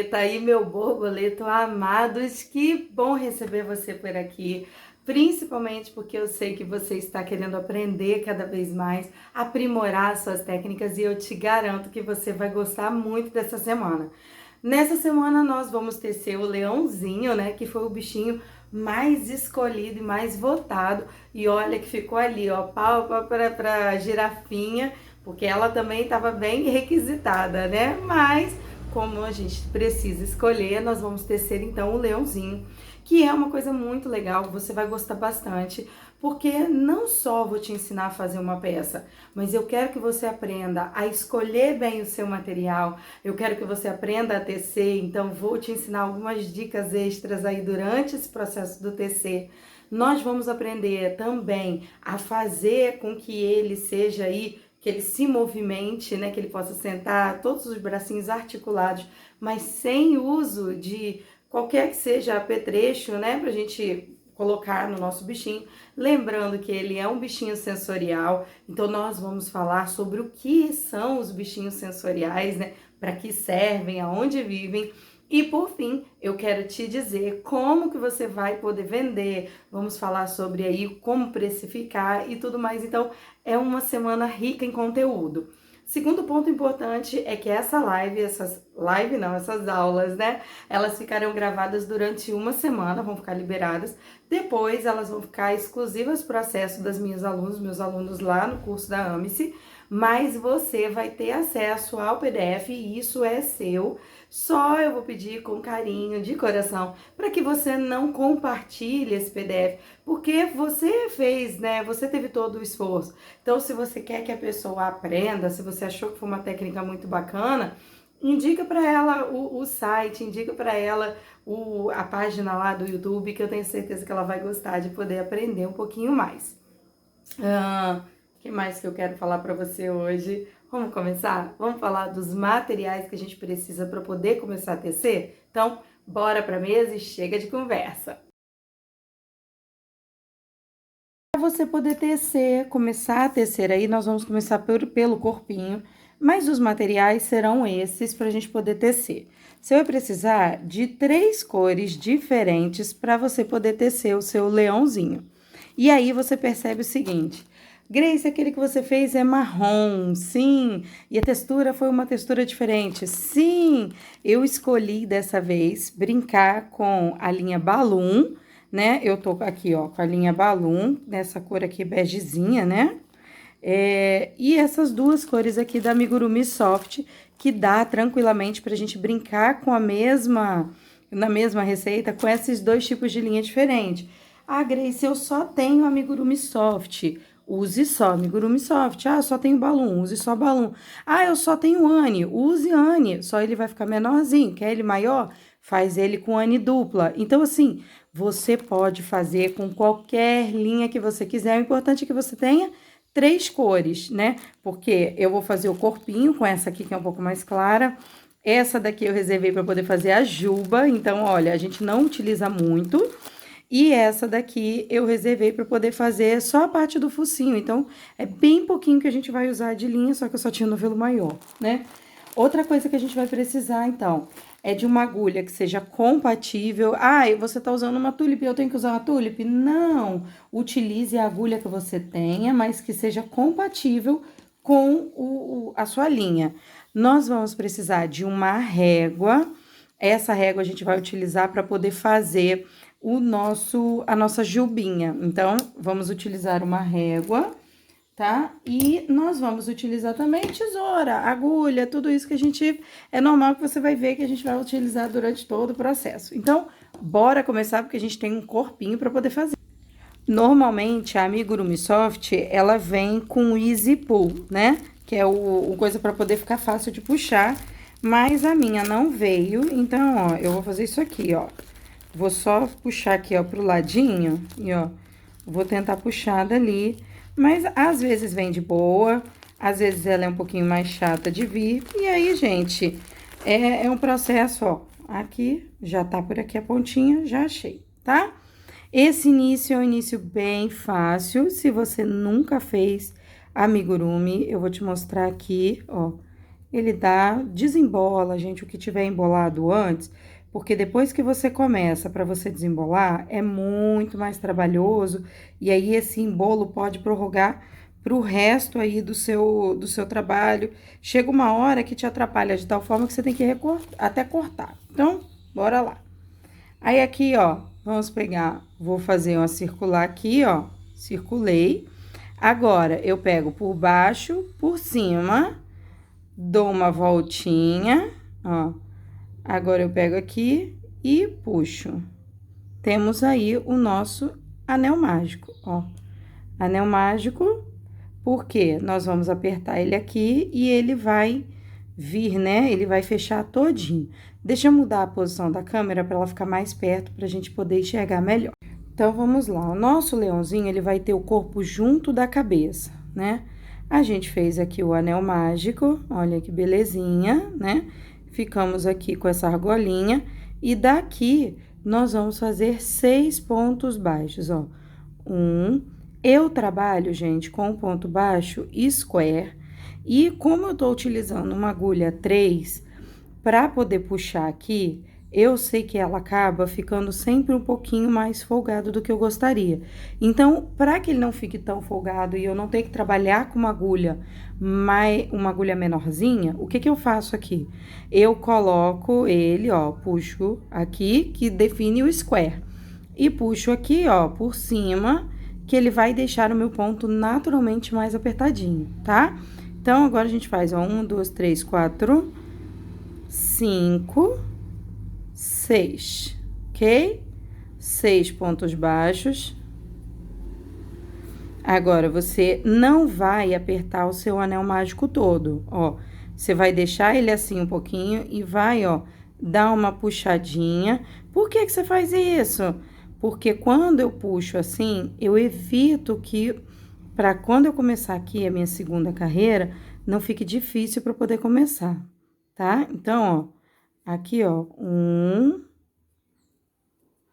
borboleta e meu borboleto amados, que bom receber você por aqui, principalmente porque eu sei que você está querendo aprender cada vez mais, aprimorar suas técnicas e eu te garanto que você vai gostar muito dessa semana. Nessa semana nós vamos tecer o leãozinho, né, que foi o bichinho mais escolhido e mais votado, e olha que ficou ali, ó, pau para girafinha, porque ela também estava bem requisitada, né, mas como a gente precisa escolher, nós vamos tecer então o leãozinho, que é uma coisa muito legal, você vai gostar bastante, porque não só vou te ensinar a fazer uma peça, mas eu quero que você aprenda a escolher bem o seu material, eu quero que você aprenda a tecer, então vou te ensinar algumas dicas extras aí durante esse processo do tecer. Nós vamos aprender também a fazer com que ele seja aí, que ele se movimente, né, que ele possa sentar, todos os bracinhos articulados, mas sem uso de qualquer que seja apetrecho, né, pra gente colocar no nosso bichinho. Lembrando que ele é um bichinho sensorial, então nós vamos falar sobre o que são os bichinhos sensoriais, né, para que servem, aonde vivem. E por fim, eu quero te dizer como que você vai poder vender, vamos falar sobre aí como precificar e tudo mais. Então, é uma semana rica em conteúdo. Segundo ponto importante é que essas aulas, né? Elas ficarão gravadas durante uma semana, vão ficar liberadas. Depois, elas vão ficar exclusivas para o acesso das meus alunos lá no curso da Amice, mas você vai ter acesso ao PDF e isso é seu. Só eu vou pedir com carinho, de coração, para que você não compartilhe esse PDF, porque você fez, né? Você teve todo o esforço. Então, se você quer que a pessoa aprenda, se você achou que foi uma técnica muito bacana, indica para ela o site, indica para ela a página lá do YouTube, que eu tenho certeza que ela vai gostar de poder aprender um pouquinho mais. O que mais que eu quero falar para você hoje? Vamos começar? Vamos falar dos materiais que a gente precisa para poder começar a tecer? Então, bora para a mesa e chega de conversa. Para você poder tecer, começar a tecer aí, nós vamos começar pelo corpinho, mas os materiais serão esses para a gente poder tecer. Você vai precisar de 3 cores diferentes para você poder tecer o seu leãozinho. E aí você percebe o seguinte: Grace, aquele que você fez é marrom, sim, e a textura foi uma textura diferente, sim. Eu escolhi dessa vez brincar com a linha Balloon, né? Eu tô aqui, ó, com a linha Balloon, nessa cor aqui begezinha, né? E essas duas cores aqui da Amigurumi Soft, que dá tranquilamente pra gente brincar com na mesma receita, com esses 2 tipos de linha diferente. Ah, Grace, eu só tenho Amigurumi Soft. Use só Amigurumi Soft. Ah, eu só tenho Balloon, use só Balloon. Ah, eu só tenho Anne, use Anne. Só ele vai ficar menorzinho. Quer ele maior? Faz ele com Anne dupla. Então, assim, você pode fazer com qualquer linha que você quiser. O importante é que você tenha 3 cores, né? Porque eu vou fazer o corpinho com essa aqui que é um pouco mais clara. Essa daqui eu reservei para poder fazer a juba. Então, olha, a gente não utiliza muito. E essa daqui eu reservei para poder fazer só a parte do focinho. Então, é bem pouquinho que a gente vai usar de linha, só que eu só tinha novelo maior, né? Outra coisa que a gente vai precisar, então, é de uma agulha que seja compatível. Ah, você tá usando uma tulipe, eu tenho que usar uma tulipe? Não! Utilize a agulha que você tenha, mas que seja compatível com a sua linha. Nós vamos precisar de uma régua. Essa régua a gente vai utilizar para poder fazer a nossa jubinha. Então, vamos utilizar uma régua, tá? E nós vamos utilizar também tesoura, agulha, tudo isso que a gente... É normal que você vai ver que a gente vai utilizar durante todo o processo. Então, bora começar, porque a gente tem um corpinho para poder fazer. Normalmente, a Amigurumi Soft, ela vem com Easy Pull, né? Que é o coisa para poder ficar fácil de puxar. Mas a minha não veio, então, ó, eu vou fazer isso aqui, ó. Vou só puxar aqui, ó, pro ladinho e, ó, vou tentar puxar dali. Mas, às vezes, vem de boa, às vezes ela é um pouquinho mais chata de vir. E aí, gente, é um processo, ó, aqui, já tá por aqui a pontinha, já achei, tá? Esse início é um início bem fácil, se você nunca fez amigurumi, eu vou te mostrar aqui, ó. ele desembola, gente, o que tiver embolado antes, porque depois que você começa para você desembolar, é muito mais trabalhoso, e aí esse embolo pode prorrogar para o resto aí do seu trabalho. Chega uma hora que te atrapalha de tal forma que você tem que até cortar. Então, bora lá. Aí aqui, ó, vamos pegar, vou fazer uma circular aqui, ó, circulei. Agora, eu pego por baixo, por cima, dou uma voltinha, ó. Agora, eu pego aqui e puxo. Temos aí o nosso anel mágico, ó. Anel mágico, porque nós vamos apertar ele aqui e ele vai vir, né? Ele vai fechar todinho. Deixa eu mudar a posição da câmera para ela ficar mais perto, para a gente poder enxergar melhor. Então, vamos lá. O nosso leãozinho, ele vai ter o corpo junto da cabeça, né? A gente fez aqui o anel mágico, olha que belezinha, né? Ficamos aqui com essa argolinha. E daqui, nós vamos fazer 6 pontos baixos, ó. Eu trabalho, gente, com o ponto baixo square. E como eu tô utilizando uma agulha 3, para poder puxar aqui, eu sei que ela acaba ficando sempre um pouquinho mais folgado do que eu gostaria. Então, para que ele não fique tão folgado e eu não tenha que trabalhar com uma agulha menorzinha, o que eu faço aqui? Eu coloco ele, ó, puxo aqui, que define o square. E puxo aqui, ó, por cima, que ele vai deixar o meu ponto naturalmente mais apertadinho, tá? Então, agora a gente faz, ó, 1, 2, 3, 4, 5, 6, ok? 6 pontos baixos. Agora, você não vai apertar o seu anel mágico todo, ó. Você vai deixar ele assim um pouquinho e vai, ó, dar uma puxadinha. Por que que você faz isso? Porque quando eu puxo assim, eu evito que, para quando eu começar aqui a minha segunda carreira, não fique difícil para poder começar, tá? Então, ó, aqui, ó,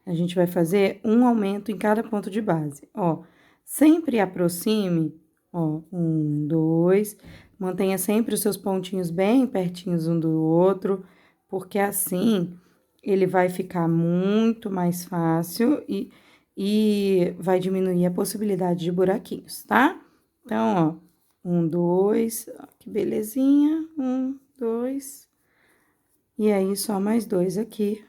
a gente vai fazer um aumento em cada ponto de base, ó. Sempre aproxime, ó, 1, 2, mantenha sempre os seus pontinhos bem pertinhos um do outro, porque assim ele vai ficar muito mais fácil e vai diminuir a possibilidade de buraquinhos, tá? Então, ó, 1, 2, ó, que belezinha, 1, 2, e aí só mais 2 aqui.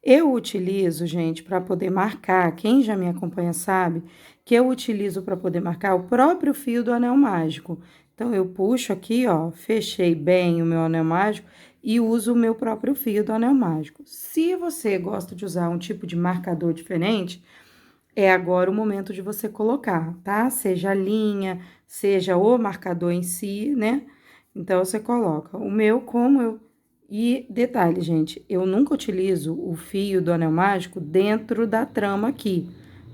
Eu utilizo, gente, para poder marcar, quem já me acompanha sabe, que eu utilizo para poder marcar o próprio fio do anel mágico. Então, eu puxo aqui, ó, fechei bem o meu anel mágico e uso o meu próprio fio do anel mágico. Se você gosta de usar um tipo de marcador diferente, é agora o momento de você colocar, tá? Seja a linha, seja o marcador em si, né? Então, você coloca. O meu, E detalhe, gente, eu nunca utilizo o fio do anel mágico dentro da trama aqui,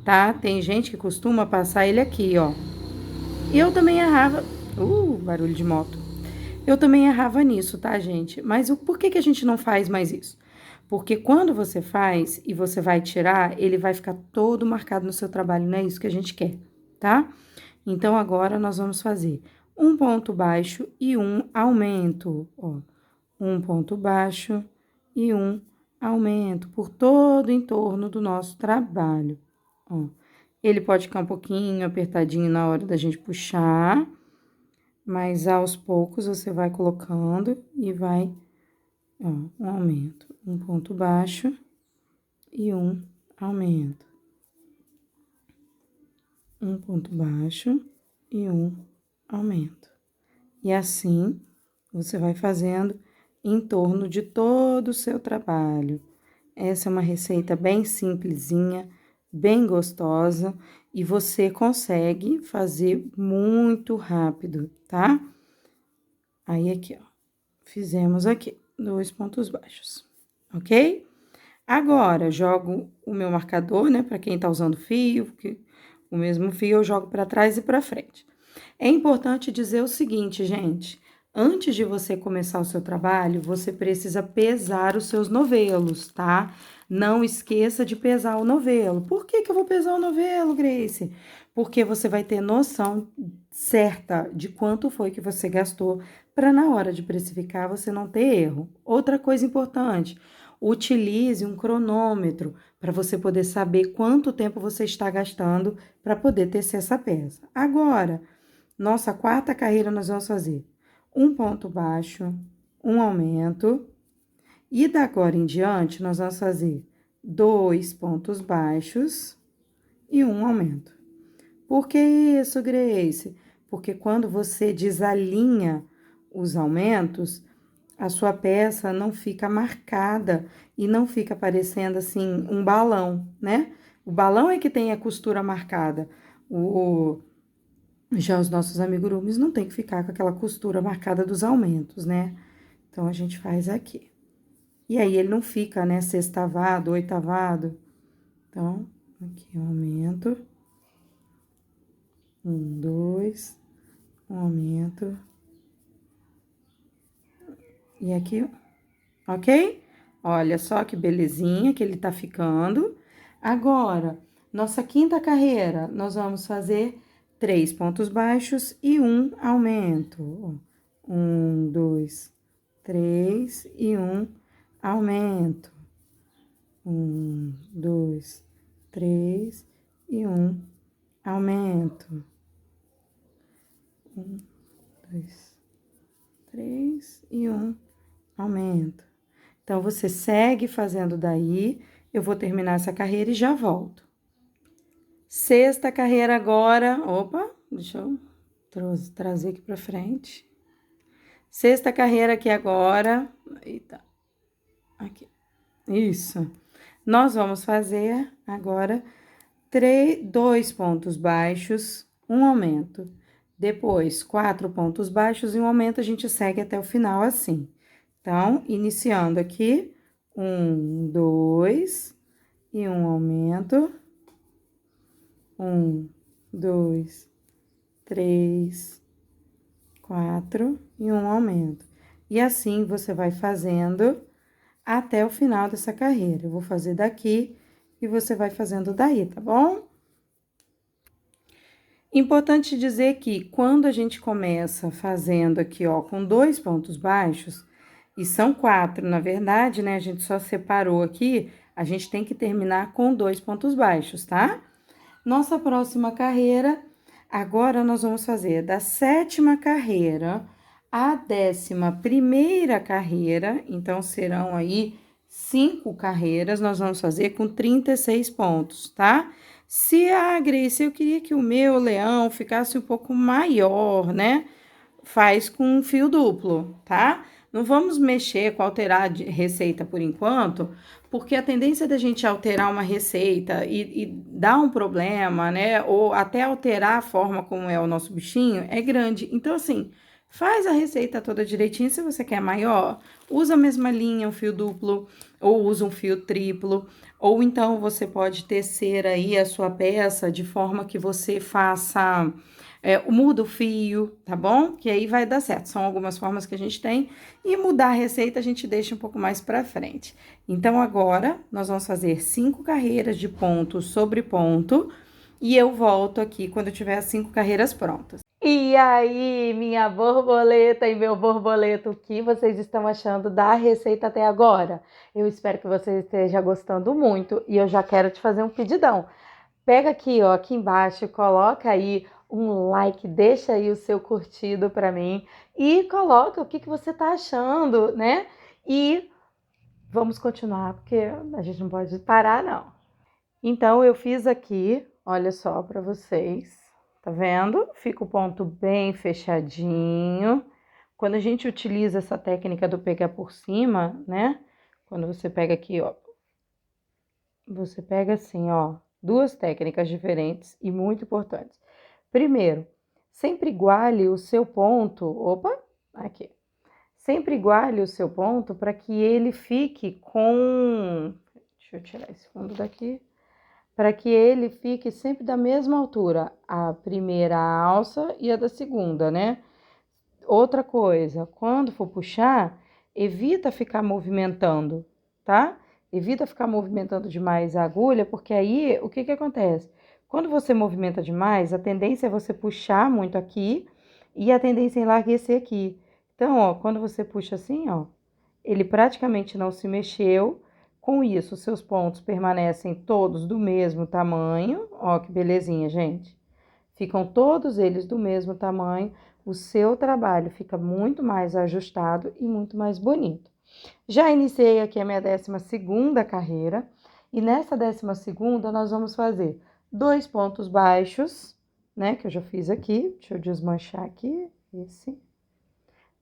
tá? Tem gente que costuma passar ele aqui, ó. Eu também errava... barulho de moto. Eu também errava nisso, tá, gente? Mas por que que a gente não faz mais isso? Porque quando você faz e você vai tirar, ele vai ficar todo marcado no seu trabalho, não é isso que a gente quer, tá? Então, agora, nós vamos fazer um ponto baixo e um aumento, ó. Um ponto baixo e um aumento por todo o entorno do nosso trabalho, ó. Ele pode ficar um pouquinho apertadinho na hora da gente puxar, mas aos poucos você vai colocando e vai, ó, um aumento, um ponto baixo e um aumento. Um ponto baixo e um aumento. E assim, você vai fazendo em torno de todo o seu trabalho. Essa é uma receita bem simplesinha, bem gostosa, e você consegue fazer muito rápido, tá? Aí, aqui, ó, fizemos aqui 2 pontos baixos, ok? Agora, jogo o meu marcador, né, para quem tá usando fio, o mesmo fio eu jogo para trás e para frente. É importante dizer o seguinte, gente, antes de você começar o seu trabalho, você precisa pesar os seus novelos, tá? Não esqueça de pesar o novelo. Por que que eu vou pesar o novelo, Grace? Porque você vai ter noção certa de quanto foi que você gastou para na hora de precificar você não ter erro. Outra coisa importante, utilize um cronômetro para você poder saber quanto tempo você está gastando para poder tecer essa peça. Agora, nossa quarta carreira nós vamos fazer um ponto baixo, um aumento, e da agora em diante nós vamos fazer 2 pontos baixos e um aumento. Por que isso, Grace? Porque quando você desalinha os aumentos, a sua peça não fica marcada e não fica parecendo assim um balão, né? O balão é que tem a costura marcada. Já os nossos amigurumis não tem que ficar com aquela costura marcada dos aumentos, né? Então, a gente faz aqui. E aí, ele não fica, né, sextavado, oitavado. Então, aqui, um aumento. 1, 2, um aumento. E aqui, ok? Olha só que belezinha que ele tá ficando. Agora, nossa quinta carreira, nós vamos fazer 3 pontos baixos e um aumento. 1, 2, 3 e um aumento. 1, 2, 3 e um aumento. 1, 2, 3 e um aumento. Então, você segue fazendo daí, eu vou terminar essa carreira e já volto. Sexta carreira agora, opa, deixa eu trazer aqui pra frente. Sexta carreira aqui agora, eita, aqui, isso. Nós vamos fazer agora 2 pontos baixos, um aumento. Depois, 4 pontos baixos e um aumento, a gente segue até o final assim. Então, iniciando aqui, 1, 2 e um aumento. 1, 2, 3, 4 e um aumento. E assim você vai fazendo até o final dessa carreira. Eu vou fazer daqui e você vai fazendo daí, tá bom? Importante dizer que quando a gente começa fazendo aqui, ó, com 2 pontos baixos, e são 4, na verdade, né? A gente só separou aqui, a gente tem que terminar com 2 pontos baixos, tá? Nossa próxima carreira, agora nós vamos fazer da 7ª carreira à 11ª carreira, então serão aí 5 carreiras, nós vamos fazer com 36 pontos, tá? Se, Grace, eu queria que o meu leão ficasse um pouco maior, né? Faz com um fio duplo, tá? Não vamos mexer com alterar de receita por enquanto, porque a tendência da gente alterar uma receita e dar um problema, né? Ou até alterar a forma como é o nosso bichinho é grande. Então, assim, faz a receita toda direitinho. Se você quer maior, usa a mesma linha, um fio duplo, ou usa um fio triplo. Ou então, você pode tecer aí a sua peça de forma que você faça... muda o fio, tá bom? Que aí vai dar certo. São algumas formas que a gente tem. E mudar a receita a gente deixa um pouco mais pra frente. Então, agora, nós vamos fazer 5 carreiras de ponto sobre ponto. E eu volto aqui quando eu tiver as 5 carreiras prontas. E aí, minha borboleta e meu borboleto, o que vocês estão achando da receita até agora? Eu espero que você esteja gostando muito. E eu já quero te fazer um pedidão. Pega aqui, ó, aqui embaixo, coloca aí um like, deixa aí o seu curtido para mim e coloca o que você tá achando, né? E vamos continuar, porque a gente não pode parar, não. Então, eu fiz aqui, olha só para vocês, tá vendo? Fica o ponto bem fechadinho. Quando a gente utiliza essa técnica do pegar por cima, né? Quando você pega aqui, ó, você pega assim, ó, 2 técnicas diferentes e muito importantes. Primeiro, sempre iguale o seu ponto, opa, aqui. Sempre iguale o seu ponto para que ele fique com, deixa eu tirar esse fundo daqui, para que ele fique sempre da mesma altura, a primeira alça e a da segunda, né? Outra coisa, quando for puxar, evita ficar movimentando, tá? Evita ficar movimentando demais a agulha, porque aí o que acontece? Quando você movimenta demais, a tendência é você puxar muito aqui e a tendência é enlarguecer aqui. Então, ó, quando você puxa assim, ó, ele praticamente não se mexeu. Com isso, os seus pontos permanecem todos do mesmo tamanho. Ó, que belezinha, gente. Ficam todos eles do mesmo tamanho. O seu trabalho fica muito mais ajustado e muito mais bonito. Já iniciei aqui a minha 12ª carreira. E nessa 12ª, nós vamos fazer 2 pontos baixos, né? Que eu já fiz aqui. Deixa eu desmanchar aqui. Esse.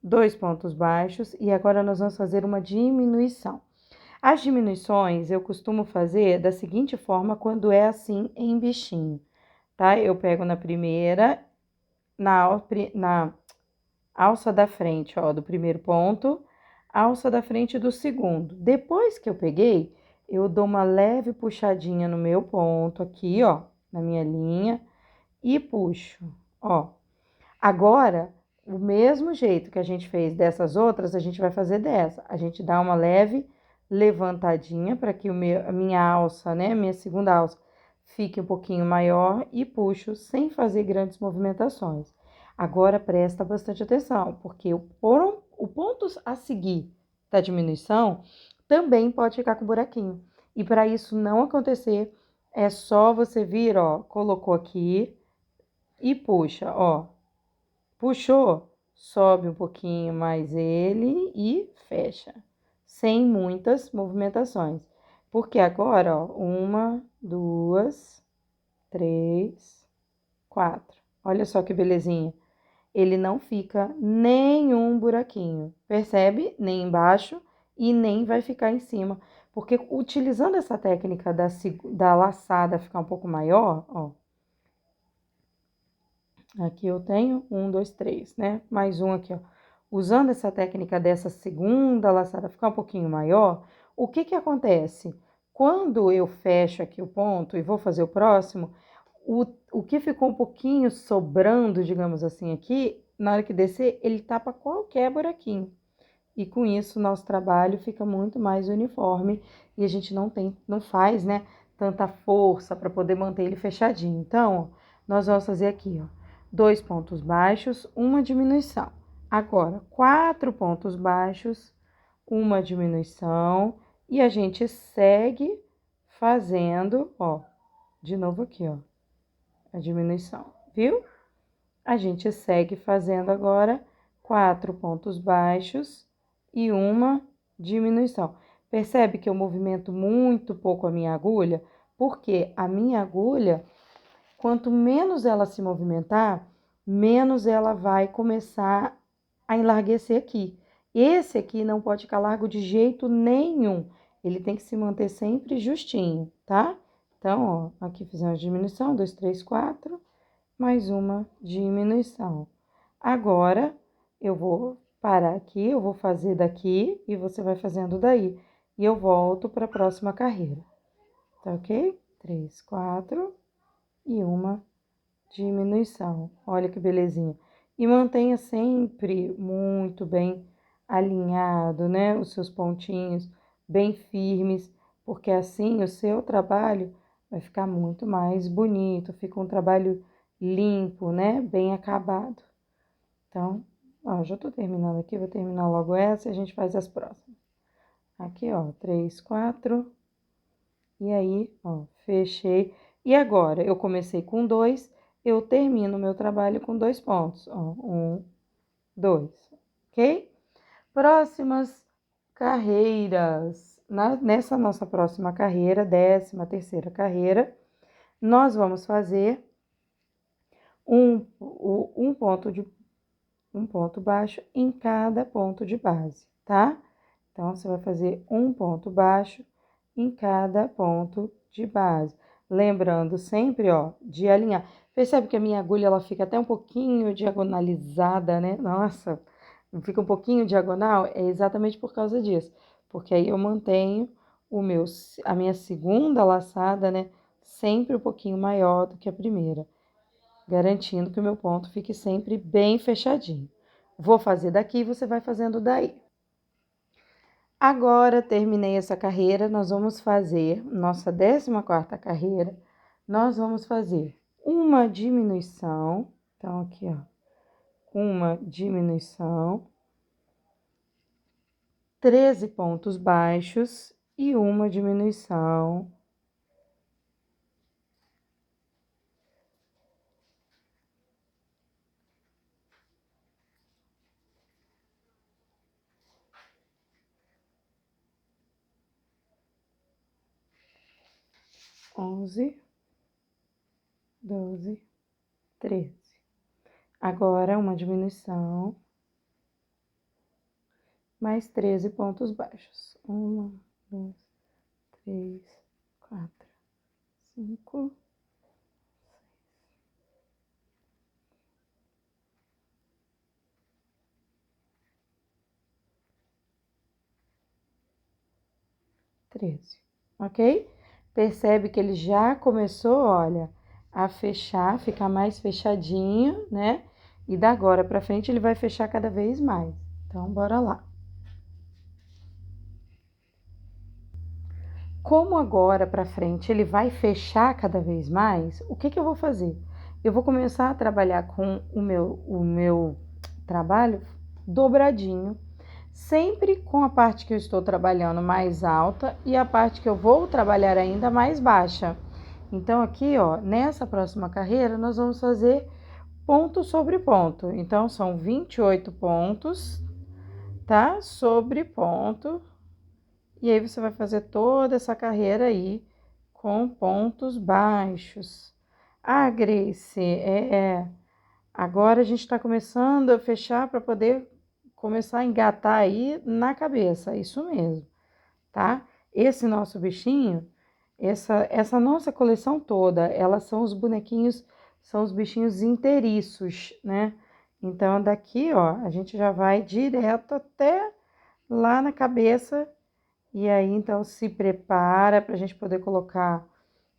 2 pontos baixos. E agora nós vamos fazer uma diminuição. As diminuições eu costumo fazer da seguinte forma quando é assim em bichinho, tá? Eu pego na primeira, na alça da frente, ó, do primeiro ponto, alça da frente do segundo. Depois que eu peguei, eu dou uma leve puxadinha no meu ponto aqui, ó, na minha linha, e puxo, ó. Agora, o mesmo jeito que a gente fez dessas outras, a gente vai fazer dessa. A gente dá uma leve levantadinha para que a minha alça, né, minha segunda alça, fique um pouquinho maior e puxo sem fazer grandes movimentações. Agora presta bastante atenção, porque o ponto a seguir da diminuição também pode ficar com buraquinho. E para isso não acontecer, é só você vir, ó, colocou aqui e puxa, ó. Puxou, sobe um pouquinho mais ele e fecha, sem muitas movimentações. Porque agora, ó, 1, 2, 3, 4. Olha só que belezinha. Ele não fica nenhum buraquinho, percebe? Nem embaixo e nem vai ficar em cima. Porque utilizando essa técnica da laçada ficar um pouco maior, ó. Aqui eu tenho 1, 2, 3, né? Mais um aqui, ó. Usando essa técnica dessa segunda laçada ficar um pouquinho maior, o que que acontece? Quando eu fecho aqui o ponto e vou fazer o próximo, o que ficou um pouquinho sobrando, digamos assim, aqui, na hora que descer, ele tapa qualquer buraquinho. E com isso, nosso trabalho fica muito mais uniforme e a gente não faz, né, tanta força para poder manter ele fechadinho. Então, ó, nós vamos fazer aqui, ó, 2 pontos baixos, uma diminuição. Agora, 4 pontos baixos, uma diminuição e a gente segue fazendo, ó, de novo aqui, ó, a diminuição, viu? A gente segue fazendo agora 4 pontos baixos e uma diminuição. Percebe que eu movimento muito pouco a minha agulha? Porque a minha agulha, quanto menos ela se movimentar, menos ela vai começar a enlarguecer aqui. Esse aqui não pode ficar largo de jeito nenhum. Ele tem que se manter sempre justinho, tá? Então, ó, aqui fizemos diminuição, 2, 3, 4, mais uma diminuição. Agora, eu vou parar aqui, eu vou fazer daqui e você vai fazendo daí. E eu volto para a próxima carreira. Tá ok? 3, 4 e uma diminuição. Olha que belezinha. E mantenha sempre muito bem alinhado, né? Os seus pontinhos bem firmes, porque assim o seu trabalho vai ficar muito mais bonito, fica um trabalho limpo, né? Bem acabado. Então, ó, já tô terminando aqui, vou terminar logo essa e a gente faz as próximas. Aqui, ó, 3, 4. E aí, ó, fechei. E agora, eu comecei com 2, eu termino meu trabalho com 2 pontos. Ó, 1, 2, ok? Próximas carreiras. Nessa nossa próxima carreira, 13ª carreira, nós vamos fazer um ponto baixo em cada ponto de base, tá? Então, você vai fazer um ponto baixo em cada ponto de base. Lembrando sempre, ó, de alinhar. Percebe que a minha agulha, ela fica até um pouquinho diagonalizada, né? Nossa, fica um pouquinho diagonal? É exatamente por causa disso. Porque aí eu mantenho a minha segunda laçada, né? Sempre um pouquinho maior do que a primeira, garantindo que o meu ponto fique sempre bem fechadinho. Vou fazer daqui, você vai fazendo daí. Agora, terminei essa carreira, nós vamos fazer nossa 14ª carreira. Nós vamos fazer uma diminuição. Então, aqui, ó, uma diminuição. 13 pontos baixos e uma diminuição. Onze, 12, 13. Agora, uma diminuição, mais 13 pontos baixos. 1, 2, 3, 4, 5, 13, ok? Percebe que ele já começou, olha, a fechar, ficar mais fechadinho, né? E da agora pra frente ele vai fechar cada vez mais. Então, bora lá. Como agora pra frente ele vai fechar cada vez mais, o que eu vou fazer? Eu vou começar a trabalhar com o meu trabalho dobradinho, sempre com a parte que eu estou trabalhando mais alta e a parte que eu vou trabalhar ainda mais baixa. Então, aqui, ó, nessa próxima carreira, nós vamos fazer ponto sobre ponto. Então, são 28 pontos, tá? Sobre ponto. E aí, você vai fazer toda essa carreira aí com pontos baixos. Ah, Grace, agora a gente está começando a fechar para poder começar a engatar aí na cabeça. Isso mesmo, tá? Esse nosso bichinho, essa nossa coleção toda, elas são os bonequinhos, são os bichinhos inteiriços, né? Então, daqui, ó, a gente já vai direto até lá na cabeça. E aí, então, se prepara para a gente poder colocar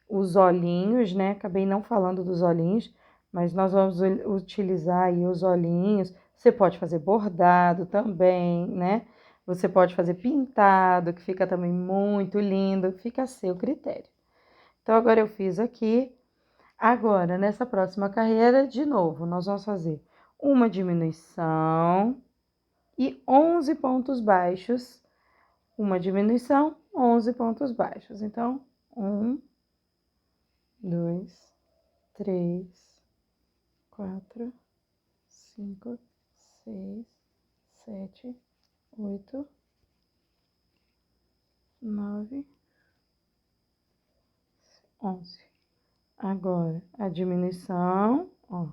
os olhinhos, né? Acabei não falando dos olhinhos, mas nós vamos utilizar aí os olhinhos. Você pode fazer bordado também, né? Você pode fazer pintado, que fica também muito lindo, fica a seu critério. Então, agora eu fiz aqui. Agora, nessa próxima carreira, de novo, nós vamos fazer uma diminuição e 11 pontos baixos. Uma diminuição, 11 pontos baixos. Então, 1, 2, 3, 4, 5, 6, 7, 8, 9, 11. Agora, a diminuição, ó.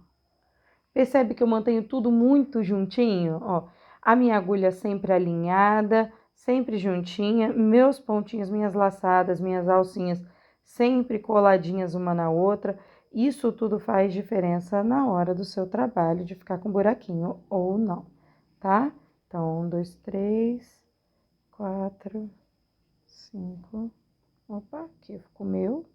Percebe que eu mantenho tudo muito juntinho, ó. A minha agulha sempre alinhada, sempre juntinha, meus pontinhos, minhas laçadas, minhas alcinhas sempre coladinhas uma na outra. Isso tudo faz diferença na hora do seu trabalho, de ficar com buraquinho ou não, tá? Então, 1, 2, 3, 4, 5. Opa, aqui ficou meu.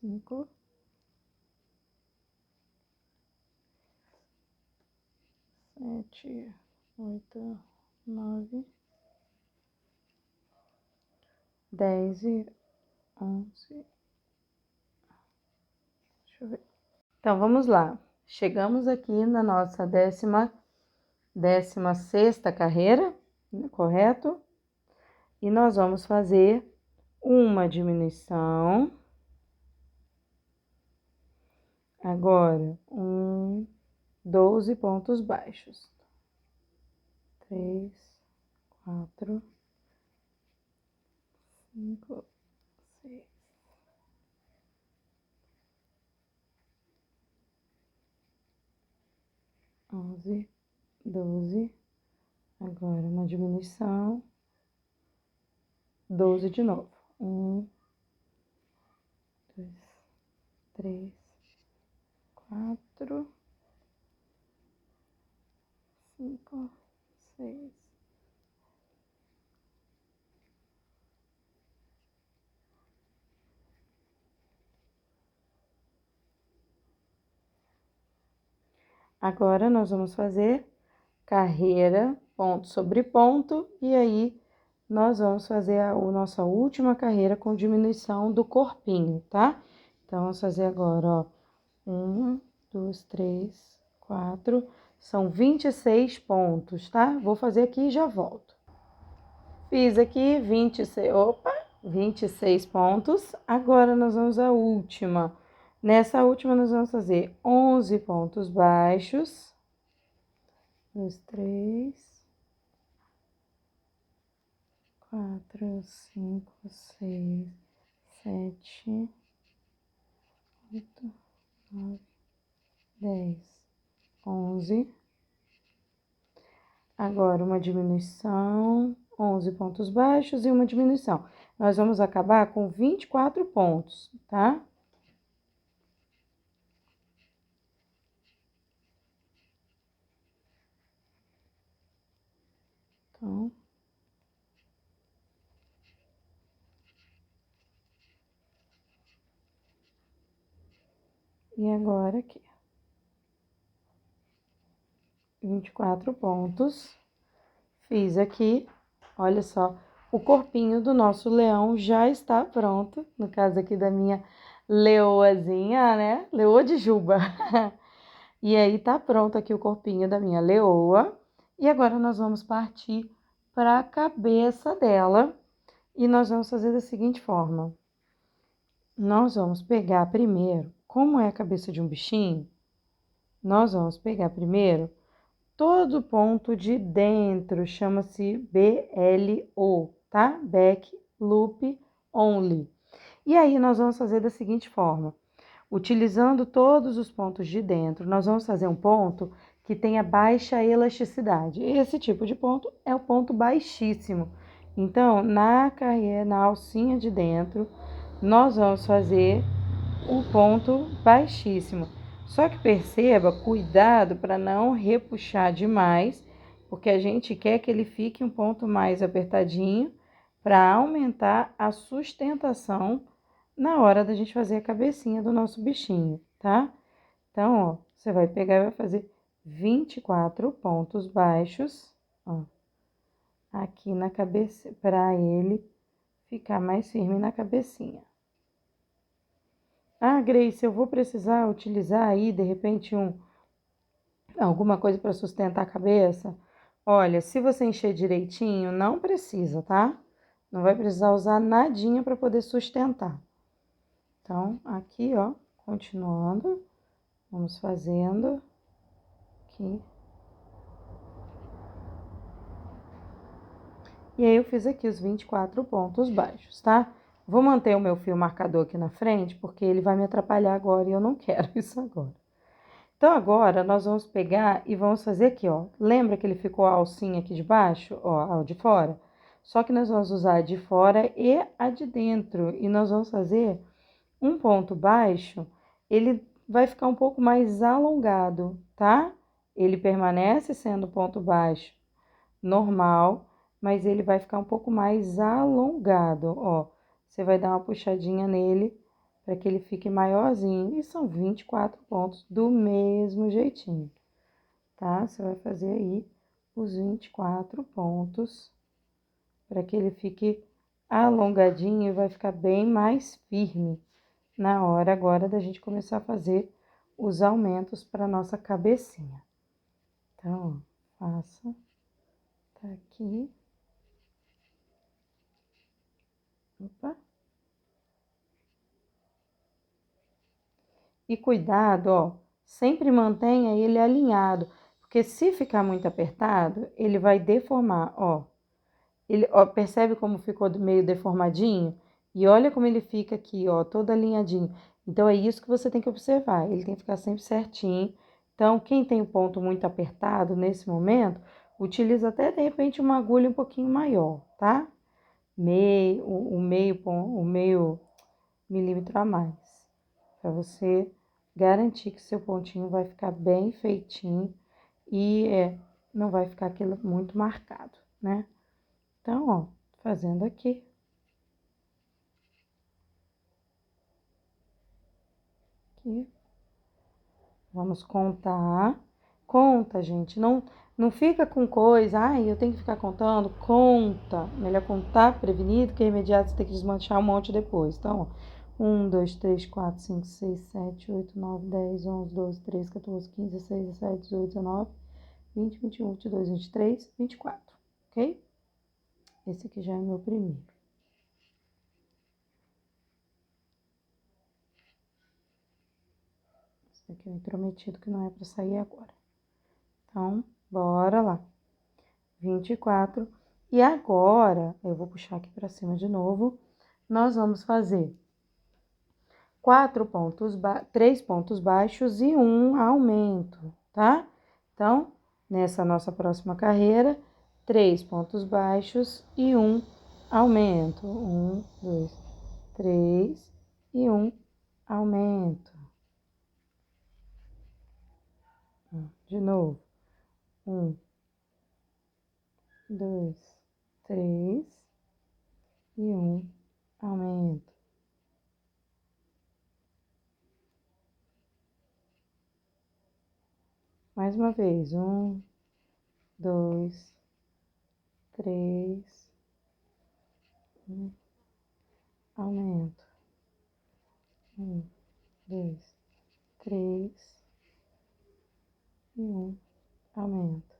5, 7, 8, 9, 10 e 11. Deixa eu ver. Então, vamos lá. Chegamos aqui na nossa 16ª carreira, correto? E nós vamos fazer uma diminuição. Agora, 12 pontos baixos. 3, 4, 5, 6, 11, 12. Agora, uma diminuição. 12 de novo. 1, 2, 3, 4, 5, 6. Agora, nós vamos fazer carreira, ponto sobre ponto, e aí nós vamos fazer a nossa última carreira com diminuição do corpinho, tá? Então, vamos fazer agora, ó, 1, 2, 3, 4, São 26 pontos, tá? Vou fazer aqui e já volto. Fiz aqui 26 pontos. Agora nós vamos à última. Nessa última nós vamos fazer 11 pontos baixos. 2, 3, 4, 5, 6, 7, 8, 9, 10, 11. Agora, uma diminuição, 11 pontos baixos e uma diminuição. Nós vamos acabar com 24 pontos, tá? Então... E agora aqui. 24 pontos. Fiz aqui, olha só, o corpinho do nosso leão já está pronto. No caso aqui da minha leoazinha, né? Leoa de juba. E aí tá pronto aqui o corpinho da minha leoa. E agora nós vamos partir para a cabeça dela. E nós vamos fazer da seguinte forma. Nós vamos pegar primeiro, como é a cabeça de um bichinho, nós vamos pegar primeiro todo ponto de dentro, chama-se BLO, tá? Back Loop Only. E aí nós vamos fazer da seguinte forma. Utilizando todos os pontos de dentro, nós vamos fazer um ponto que tenha baixa elasticidade. Esse tipo de ponto é o ponto baixíssimo. Então, na alcinha de dentro, nós vamos fazer o ponto baixíssimo. Só que perceba, cuidado para não repuxar demais, porque a gente quer que ele fique um ponto mais apertadinho para aumentar a sustentação na hora da gente fazer a cabecinha do nosso bichinho, tá? Então, ó, você vai pegar e vai fazer 24 pontos baixos, ó, aqui na cabeça, para ele ficar mais firme na cabecinha. Ah, Grace, eu vou precisar utilizar aí, de repente, alguma coisa para sustentar a cabeça? Olha, se você encher direitinho, não precisa, tá? Não vai precisar usar nadinha para poder sustentar. Então, aqui, ó, continuando, vamos fazendo aqui. E aí, eu fiz aqui os 24 pontos baixos, tá? Vou manter o meu fio marcador aqui na frente, porque ele vai me atrapalhar agora e eu não quero isso agora. Então, agora, nós vamos pegar e vamos fazer aqui, ó. Lembra que ele ficou a alcinha aqui de baixo, ó, a de fora? Só que nós vamos usar a de fora e a de dentro. E nós vamos fazer um ponto baixo, ele vai ficar um pouco mais alongado, tá? Ele permanece sendo ponto baixo normal, mas ele vai ficar um pouco mais alongado, ó. Você vai dar uma puxadinha nele para que ele fique maiorzinho. E são 24 pontos do mesmo jeitinho, tá? Você vai fazer aí os 24 pontos para que ele fique alongadinho e vai ficar bem mais firme na hora agora da gente começar a fazer os aumentos para nossa cabecinha. Então, ó, faça, tá aqui. Opa. E cuidado, ó, sempre mantenha ele alinhado, porque se ficar muito apertado, ele vai deformar, ó. Ele, ó, percebe como ficou meio deformadinho? E olha como ele fica aqui, ó, todo alinhadinho. Então, é isso que você tem que observar, ele tem que ficar sempre certinho. Então, quem tem o ponto muito apertado nesse momento, utiliza até, de repente, uma agulha um pouquinho maior, tá? O meio milímetro a mais, para você garantir que seu pontinho vai ficar bem feitinho e não vai ficar aquilo muito marcado, né? Então, ó, fazendo aqui. Aqui. Vamos contar. Conta, gente. Não fica com coisa. Ai, eu tenho que ficar contando. Conta. Melhor contar prevenido que imediato você tem que desmanchar um monte depois. Então, ó. 1, 2, 3, 4, 5, 6, 7, 8, 9, 10, 11, 12, 13, 14, 15, 16, 17, 18, 19, 20, 21, 22, 23, 24, ok? Esse aqui já é meu primeiro. Esse aqui é o intrometido que não é para sair agora. Então, bora lá. 24. E agora, eu vou puxar aqui para cima de novo. Nós vamos fazer 3 pontos baixos e um aumento, tá? Então, nessa nossa próxima carreira, 3 pontos baixos e um aumento. 1, 2, 3 e um aumento. De novo. 1, 2, 3 e um aumento. Mais uma vez, 1, 2, 3, aumento. 1, 2, 3 e um aumento.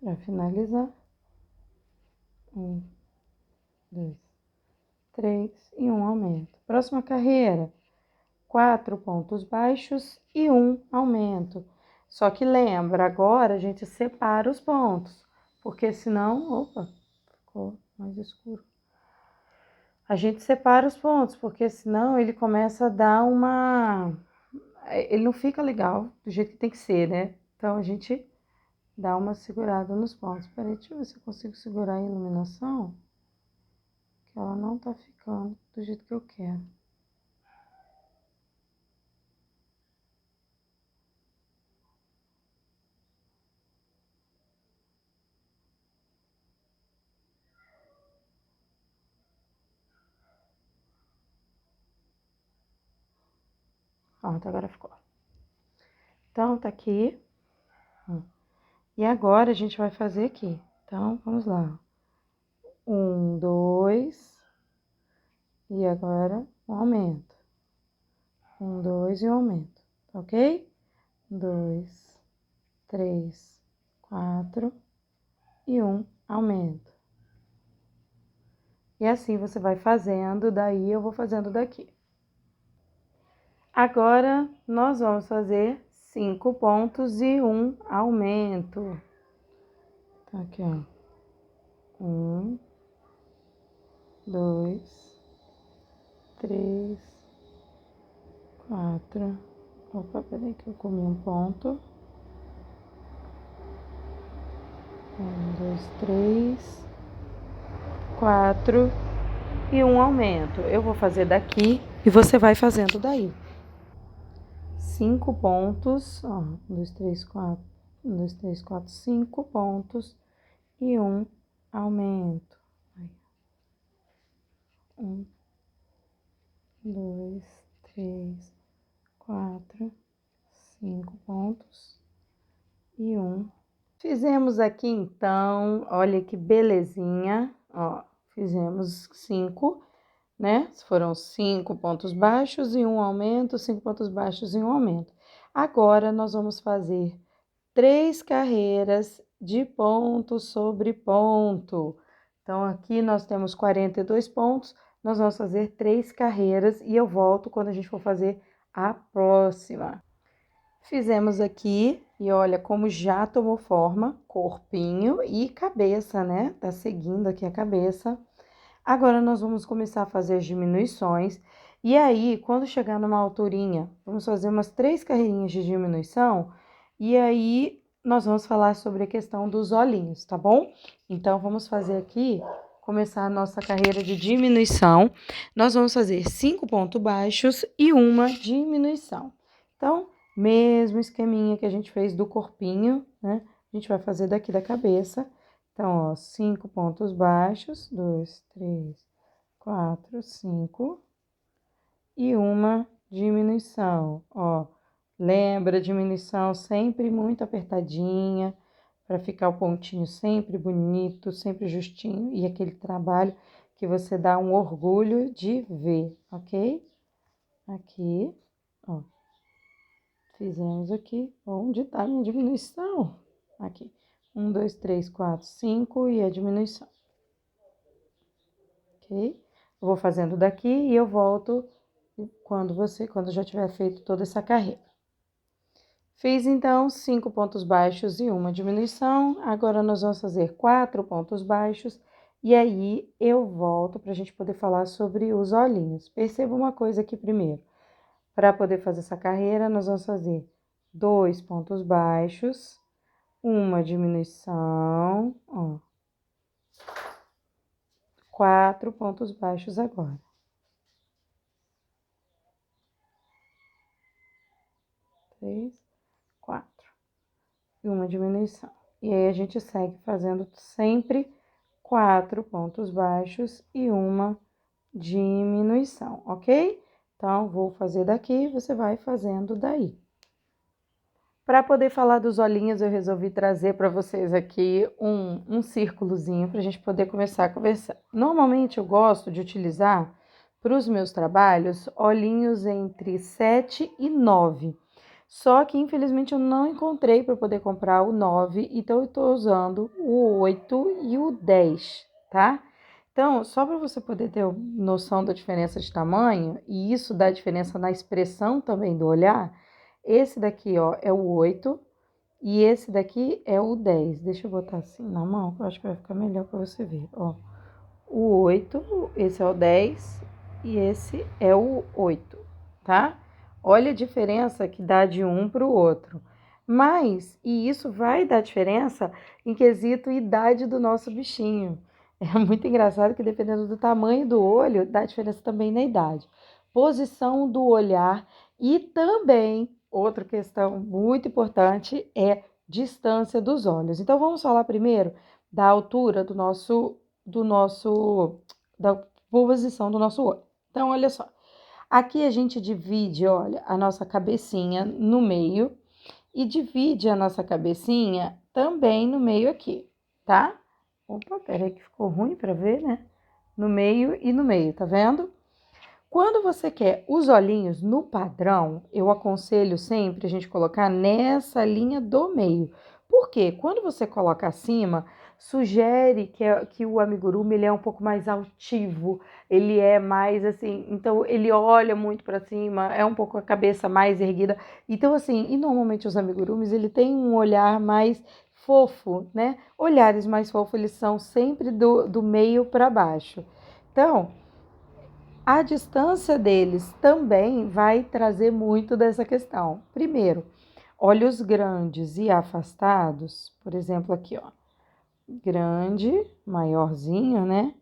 Para finalizar, 1, 2, 3 e um aumento. Próxima carreira, 4 pontos baixos e um aumento. Só que lembra, agora a gente separa os pontos, porque senão, opa, ficou mais escuro. A gente separa os pontos, porque senão ele começa a dar uma... Ele não fica legal do jeito que tem que ser, né? Então a gente dá uma segurada nos pontos. Peraí, deixa eu ver se eu consigo segurar a iluminação. Que ela não tá ficando do jeito que eu quero. Pronto, agora ficou. Então, tá aqui. E agora a gente vai fazer aqui. Então, vamos lá. 1, 2. E agora um aumento. 1, 2 e um aumento. Ok? 2, 3, 4 e um aumento. E assim você vai fazendo, daí eu vou fazendo daqui. Agora, nós vamos fazer 5 pontos e um aumento. Tá aqui, ó. 1, 2, 3, 4. Opa, peraí que eu comi um ponto. 1, 2, 3, 4 e um aumento. Eu vou fazer daqui e você vai fazendo daí. 5 pontos, ó, 1, 2, 3, 4, 1, 2, 3, 4, 5 pontos e um aumento. 1, 2, 3, 4, 5 pontos e um. Fizemos aqui então, olha que belezinha, ó, fizemos 5, né? Foram 5 pontos baixos e um aumento, 5 pontos baixos e um aumento. Agora nós vamos fazer 3 carreiras de ponto sobre ponto. Então, aqui nós temos 42 pontos, nós vamos fazer 3 carreiras e eu volto quando a gente for fazer a próxima. Fizemos aqui e olha como já tomou forma, corpinho e cabeça, né? Tá seguindo aqui a cabeça. Agora nós vamos começar a fazer as diminuições. E aí, quando chegar numa alturinha, vamos fazer umas 3 carreirinhas de diminuição. E aí, nós vamos falar sobre a questão dos olhinhos, tá bom? Então, vamos fazer aqui, começar a nossa carreira de diminuição. Nós vamos fazer 5 pontos baixos e uma diminuição. Então, mesmo esqueminha que a gente fez do corpinho, né? A gente vai fazer daqui da cabeça. Então, ó, 5 pontos baixos, 2, 3, 4, 5, e uma diminuição, ó, Lembra, diminuição sempre muito apertadinha, para ficar o pontinho sempre bonito, sempre justinho, e aquele trabalho que você dá um orgulho de ver, ok? Aqui, ó, fizemos aqui, onde tá a minha diminuição? Aqui, 1, 2, 3, 4, 5 e a diminuição, ok? Eu vou fazendo daqui e eu volto quando já tiver feito toda essa carreira. Fiz então 5 pontos baixos e uma diminuição. Agora nós vamos fazer 4 pontos baixos e aí eu volto para a gente poder falar sobre os olhinhos. Perceba uma coisa aqui primeiro. Para poder fazer essa carreira, nós vamos fazer 2 pontos baixos, uma diminuição, ó. 4 pontos baixos agora. 3, 4. E uma diminuição. E aí a gente segue fazendo sempre 4 pontos baixos e uma diminuição, ok? Então, vou fazer daqui, você vai fazendo daí. Para poder falar dos olhinhos, eu resolvi trazer para vocês aqui um círculozinho para a gente poder começar a conversar. Normalmente eu gosto de utilizar para os meus trabalhos olhinhos entre 7 e 9. Só que infelizmente eu não encontrei para poder comprar o 9, então eu estou usando o 8 e o 10, tá? Então, só para você poder ter noção da diferença de tamanho, e isso dá diferença na expressão também do olhar, esse daqui, ó, é o 8 e esse daqui é o 10. Deixa eu botar assim na mão, que eu acho que vai ficar melhor para você ver, ó. O 8, esse é o 10 e esse é o 8, tá? Olha a diferença que dá de um para o outro. Mas, e isso vai dar diferença em quesito idade do nosso bichinho. É muito engraçado que dependendo do tamanho do olho, dá diferença também na idade. Posição do olhar e também, outra questão muito importante é distância dos olhos. Então, vamos falar primeiro da altura da posição do nosso olho. Então, olha só. Aqui a gente divide, olha, a nossa cabecinha no meio e divide a nossa cabecinha também no meio aqui, tá? Opa, peraí que ficou ruim para ver, né? No meio e no meio, tá vendo? Quando você quer os olhinhos no padrão, eu aconselho sempre a gente colocar nessa linha do meio. Por quê? Quando você coloca acima, sugere que o amigurumi ele é um pouco mais altivo, ele é mais assim, então ele olha muito para cima, é um pouco a cabeça mais erguida. Então assim, e normalmente os amigurumis ele tem um olhar mais fofo, né? Olhares mais fofos eles são sempre do meio para baixo. Então, a distância deles também vai trazer muito dessa questão. Primeiro, olhos grandes e afastados, por exemplo, aqui, ó, grande, maiorzinho, né?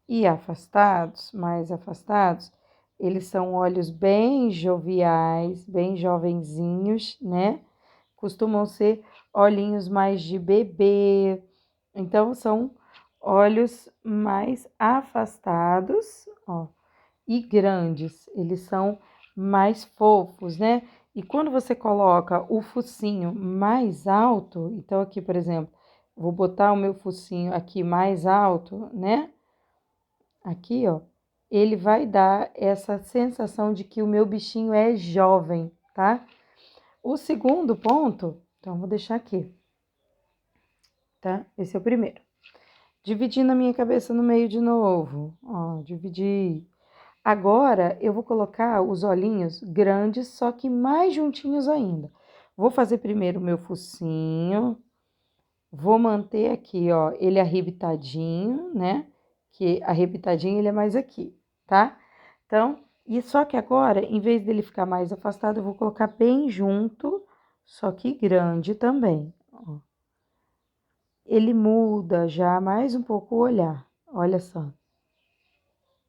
E afastados, mais afastados, eles são olhos bem joviais, bem jovenzinhos, né? Costumam ser olhinhos mais de bebê. Então, são olhos mais afastados, ó, e grandes, eles são mais fofos, né? E quando você coloca o focinho mais alto, então aqui, por exemplo, vou botar o meu focinho aqui mais alto, né? Aqui, ó, ele vai dar essa sensação de que o meu bichinho é jovem, tá? O segundo ponto, então vou deixar aqui, tá? Esse é o primeiro. Dividindo a minha cabeça no meio de novo, ó, dividir. Agora eu vou colocar os olhinhos grandes, só que mais juntinhos ainda. Vou fazer primeiro o meu focinho, vou manter aqui, ó, ele arrebitadinho, né? Que arrebitadinho ele é mais aqui, tá? Então, e só que agora, em vez dele ficar mais afastado, eu vou colocar bem junto, só que grande também, ó. Ele muda já mais um pouco o olhar, olha só.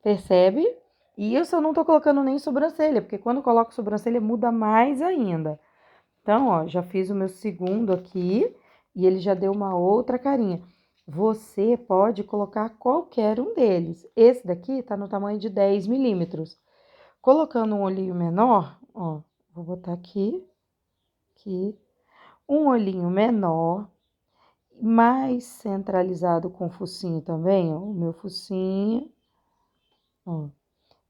Percebe? E isso eu não tô colocando nem sobrancelha, porque quando eu coloco sobrancelha muda mais ainda. Então, ó, já fiz o meu segundo aqui e ele já deu uma outra carinha. Você pode colocar qualquer um deles. Esse daqui tá no tamanho de 10 milímetros. Colocando um olhinho menor, ó, vou botar aqui. aqui. Um olhinho menor, mais centralizado com o focinho também, ó. O meu focinho, ó.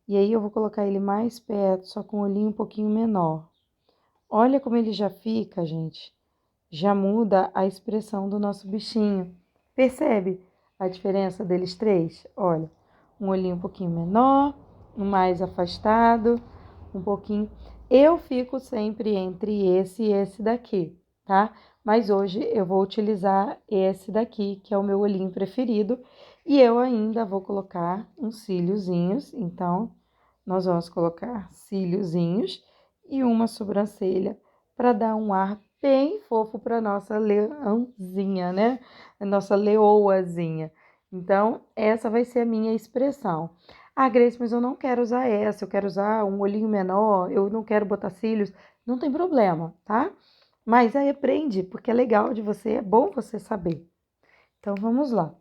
E aí eu vou colocar ele mais perto, só com o olhinho um pouquinho menor. Olha como ele já fica, gente. Já muda a expressão do nosso bichinho. Percebe a diferença deles três? Olha, um olhinho um pouquinho menor, um mais afastado, um pouquinho. Eu fico sempre entre esse e esse daqui, tá? Mas hoje eu vou utilizar esse daqui, que é o meu olhinho preferido, e eu ainda vou colocar uns cíliozinhos. Então, nós vamos colocar cíliozinhos e uma sobrancelha para dar um ar bem fofo para nossa leãozinha, né? A nossa leoazinha. Então, essa vai ser a minha expressão. Ah, Grace, mas eu não quero usar essa, eu quero usar um olhinho menor, eu não quero botar cílios. Não tem problema, tá? Mas aí aprende, porque é legal de você, é bom você saber. Então, vamos lá.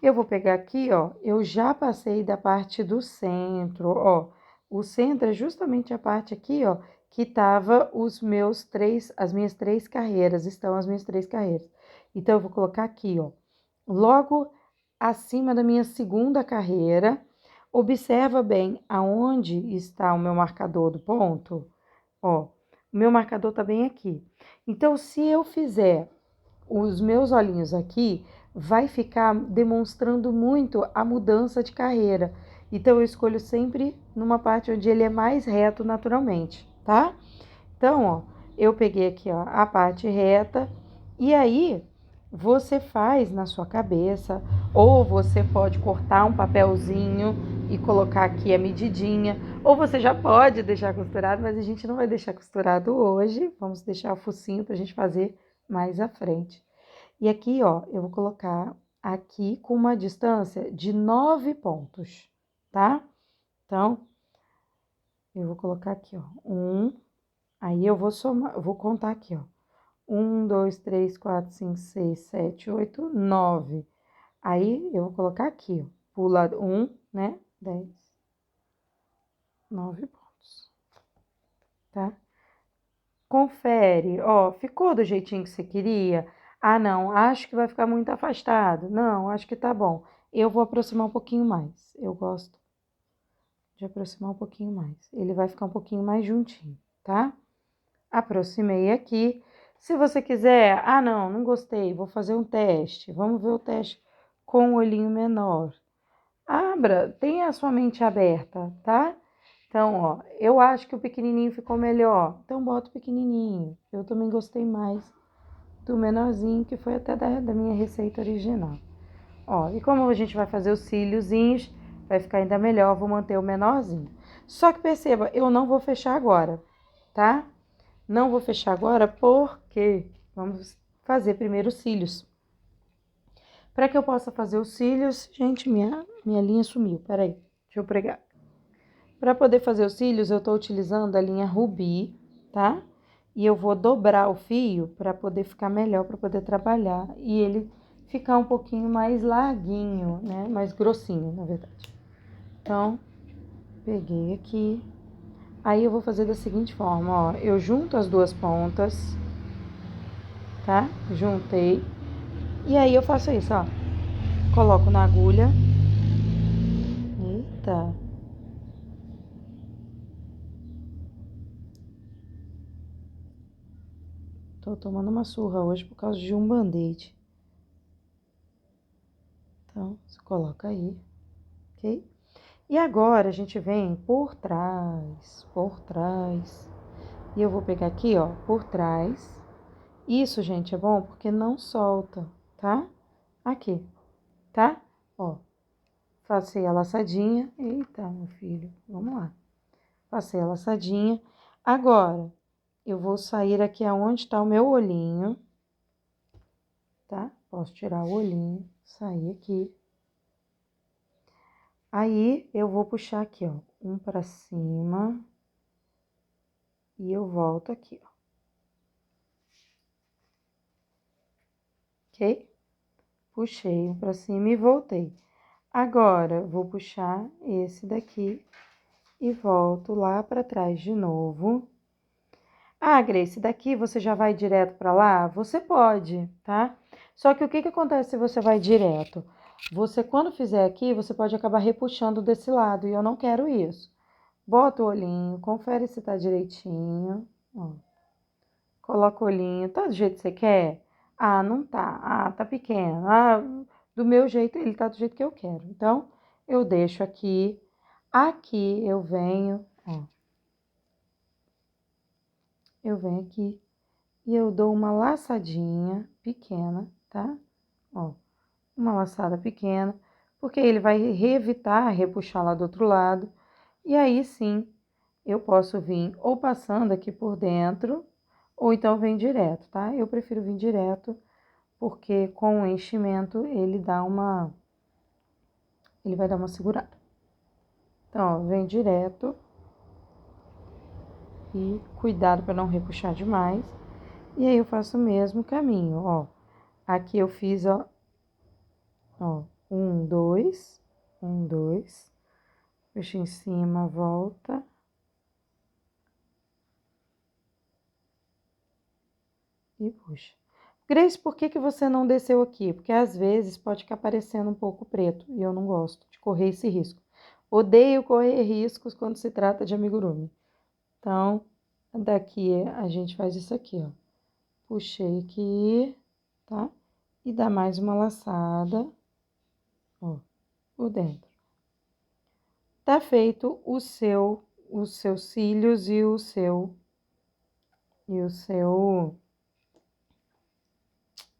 Eu vou pegar aqui, ó, eu já passei da parte do centro, ó. O centro é justamente a parte aqui, ó, que tava as minhas três carreiras, estão as minhas três carreiras. Então, eu vou colocar aqui, ó, logo acima da minha segunda carreira. Observa bem aonde está o meu marcador do ponto, ó. O meu marcador tá bem aqui. Então, se eu fizer os meus olhinhos aqui, vai ficar demonstrando muito a mudança de carreira. Então, eu escolho sempre numa parte onde ele é mais reto naturalmente, tá? Então, ó, eu peguei aqui, ó, a parte reta, e aí você faz na sua cabeça, ou você pode cortar um papelzinho e colocar aqui a medidinha, ou você já pode deixar costurado, mas a gente não vai deixar costurado hoje, vamos deixar o focinho pra gente fazer mais à frente. E aqui, ó, eu vou colocar aqui com uma distância de 9 pontos, tá? Então, eu vou colocar aqui, ó, aí eu vou somar, vou contar aqui, ó. 1, 2, 3, 4, 5, 6, 7, 8, 9. Aí eu vou colocar aqui, ó, pula 1, né? 10, 9 pontos, tá? Confere, ó, ficou do jeitinho que você queria? Ah, não, acho que vai ficar muito afastado. Não, acho que tá bom. Eu vou aproximar um pouquinho mais. Eu gosto de aproximar um pouquinho mais. Ele vai ficar um pouquinho mais juntinho, tá? Aproximei aqui. Se você quiser, ah, não, não gostei, vou fazer um teste. Vamos ver o teste com o olhinho menor. Abra, tenha a sua mente aberta, tá? Então, ó, eu acho que o pequenininho ficou melhor. Então, bota o pequenininho. Eu também gostei mais do menorzinho, que foi até da minha receita original. Ó, e como a gente vai fazer os cíliozinhos, vai ficar ainda melhor, vou manter o menorzinho. Só que perceba, eu não vou fechar agora, tá? Não vou fechar agora porque vamos fazer primeiro os cílios. Para que eu possa fazer os cílios, gente, minha linha sumiu, peraí, deixa eu pregar. Para poder fazer os cílios, eu tô utilizando a linha Rubi, tá? E eu vou dobrar o fio para poder ficar melhor, para poder trabalhar. E ele ficar um pouquinho mais larguinho, né? Mais grossinho, na verdade. Então, peguei aqui. Aí eu vou fazer da seguinte forma, ó. Eu junto as duas pontas, tá? Juntei. E aí eu faço isso, ó. Coloco na agulha. Eita. Tô tomando uma surra hoje por causa de um band-aid. Então, você coloca aí, ok? E agora a gente vem por trás, por trás. E eu vou pegar aqui, ó, por trás. Isso, gente, é bom porque não solta, tá? Aqui, tá? Ó, passei a laçadinha. Eita, meu filho, vamos lá. Passei a laçadinha. Agora, eu vou sair aqui aonde tá o meu olhinho, tá? Posso tirar o olhinho, sair aqui. Aí, eu vou puxar aqui, ó, um pra cima. E eu volto aqui, ó. Ok? Puxei um pra cima e voltei. Agora, vou puxar esse daqui e volto lá pra trás de novo. Ah, Grace, daqui você já vai direto para lá? Você pode, tá? Só que o que que acontece se você vai direto? Você, quando fizer aqui, você pode acabar repuxando desse lado, e eu não quero isso. Bota o olhinho, confere se tá direitinho. Ó. Coloca o olhinho, tá do jeito que você quer? Ah, não tá. Ah, tá pequeno. Ah, do meu jeito, ele tá do jeito que eu quero. Então, eu deixo aqui. Aqui eu venho, ó. Eu venho aqui e eu dou uma laçadinha pequena, tá? Ó, uma laçada pequena, porque ele vai evitar repuxar lá do outro lado. E aí sim, eu posso vir ou passando aqui por dentro, ou então vem direto, tá? Eu prefiro vir direto, porque com o enchimento ele vai dar uma segurada. Então, ó, vem direto e cuidado para não repuxar demais. E aí eu faço o mesmo caminho, ó. Aqui eu fiz, ó, um, dois, puxa em cima, volta. E puxa. Grace, por que que você não desceu aqui? Porque às vezes pode ficar parecendo um pouco preto e eu não gosto de correr esse risco. Odeio correr riscos quando se trata de amigurumi. Então, daqui a gente faz isso aqui, ó. Puxei aqui, tá? E dá mais uma laçada, ó, por dentro. Tá feito os seus cílios e o seu,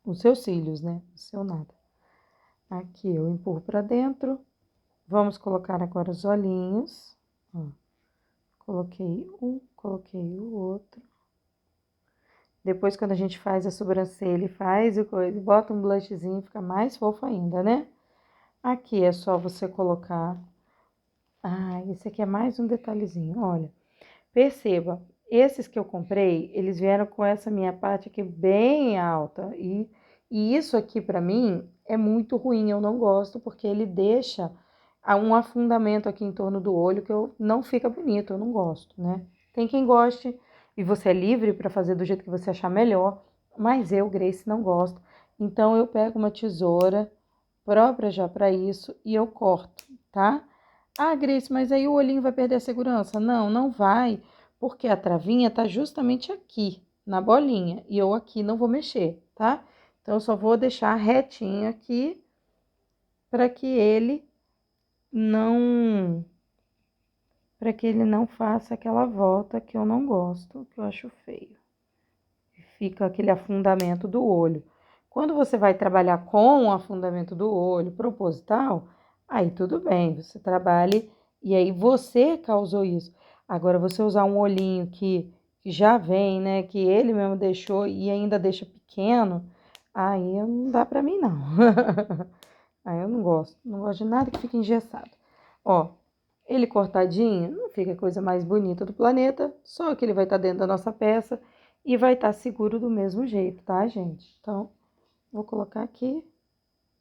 os seus cílios, né? O seu nada. Aqui eu empurro pra dentro. Vamos colocar agora os olhinhos. Ó. Coloquei um, coloquei o outro. Depois, quando a gente faz a sobrancelha e faz o coisa, bota um blushzinho, fica mais fofo ainda, né? Aqui é só você colocar. Ah, esse aqui é mais um detalhezinho, olha. Perceba, esses que eu comprei, eles vieram com essa minha parte aqui bem alta. E isso aqui, pra mim, é muito ruim, eu não gosto, porque ele deixa um afundamento aqui em torno do olho que eu, não fica bonito, eu não gosto, né? Tem quem goste, e você é livre para fazer do jeito que você achar melhor, mas eu, Grace, não gosto. Então, eu pego uma tesoura própria já para isso e eu corto, tá? Ah, Grace, mas aí o olhinho vai perder a segurança? Não, não vai, porque a travinha tá justamente aqui, na bolinha, e eu aqui não vou mexer, tá? Então, eu só vou deixar retinho aqui para que ele não para que ele não faça aquela volta que eu não gosto, que eu acho feio. Fica aquele afundamento do olho. Quando você vai trabalhar com o afundamento do olho proposital, aí tudo bem, você trabalhe e aí você causou isso. Agora, você usar um olhinho que já vem, né, que ele mesmo deixou e ainda deixa pequeno, aí não dá pra mim, não. Aí eu não gosto, não gosto de nada que fique engessado. Ó, ele cortadinho, não fica a coisa mais bonita do planeta, só que ele vai estar dentro da nossa peça e vai estar seguro do mesmo jeito, tá, gente? Então, vou colocar aqui,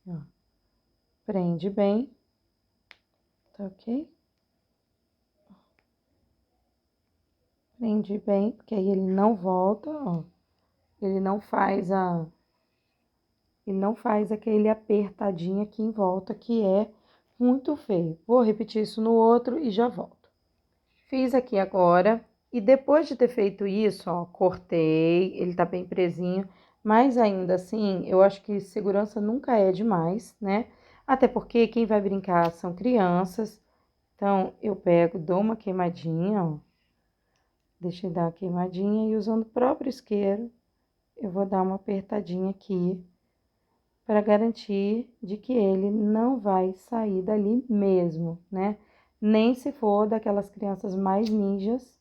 ó, prende bem, tá ok? Prende bem, porque aí ele não volta, ó, ele não faz ele não faz aquele apertadinho aqui em volta, que é muito feio. Vou repetir isso no outro e já volto. Fiz aqui agora, e depois de ter feito isso, ó, cortei, ele tá bem presinho, mas ainda assim, eu acho que segurança nunca é demais, né? Até porque quem vai brincar são crianças, então eu pego, dou uma queimadinha, ó, deixa eu dar uma queimadinha, e usando o próprio isqueiro, eu vou dar uma apertadinha aqui, para garantir de que ele não vai sair dali mesmo, né? Nem se for daquelas crianças mais ninjas,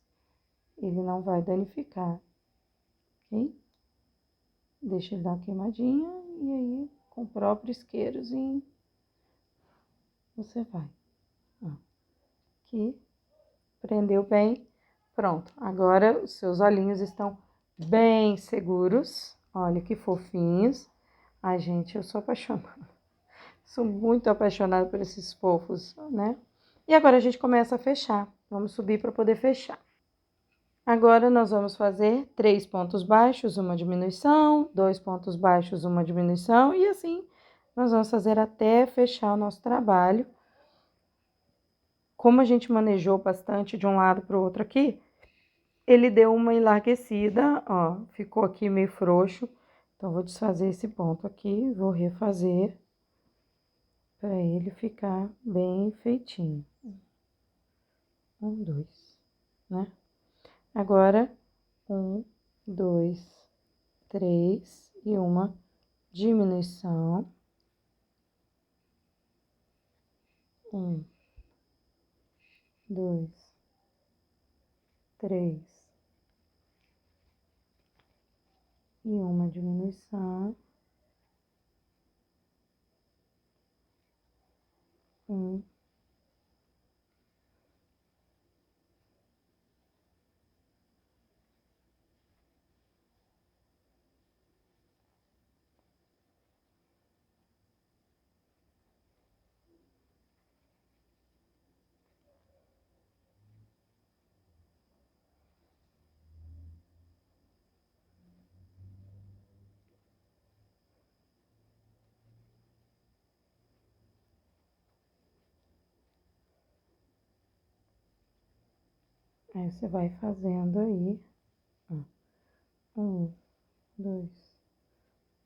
ele não vai danificar, ok? Deixa ele dar uma queimadinha e aí com o próprio isqueirozinho você vai. Ó, aqui, prendeu bem, pronto. Agora os seus olhinhos estão bem seguros, olha que fofinhos. Ai, gente, eu sou apaixonada. Sou muito apaixonada por esses fofos, né? E agora a gente começa a fechar. Vamos subir para poder fechar. Agora, nós vamos fazer 3 pontos baixos, uma diminuição, 2 pontos baixos, uma diminuição, e assim nós vamos fazer até fechar o nosso trabalho. Como a gente manejou bastante de um lado para o outro aqui, ele deu uma enlarguecida, ó, ficou aqui meio frouxo. Então, vou desfazer esse ponto aqui, vou refazer para ele ficar bem feitinho. 1, 2, né? Agora, 1, 2, 3 e uma diminuição. 1, 2, 3 e uma diminuição. 1, aí você vai fazendo aí, ó. 1, 2,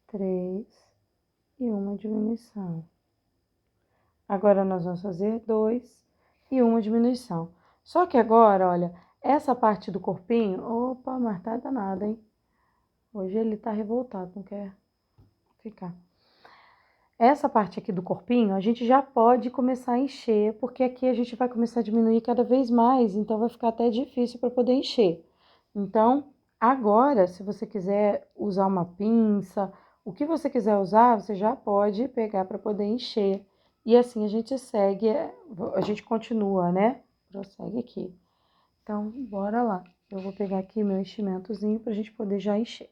3 e uma diminuição. Agora, nós vamos fazer 2 e uma diminuição. Só que agora, olha, essa parte do corpinho... Opa, mas tá danada, hein? Hoje ele tá revoltado, não quer ficar. Essa parte aqui do corpinho, a gente já pode começar a encher, porque aqui a gente vai começar a diminuir cada vez mais, então vai ficar até difícil para poder encher. Então, agora, se você quiser usar uma pinça, o que você quiser usar, você já pode pegar para poder encher. E assim a gente segue, a gente continua, né? Prossegue aqui. Então, bora lá. Eu vou pegar aqui meu enchimentozinho para a gente poder já encher.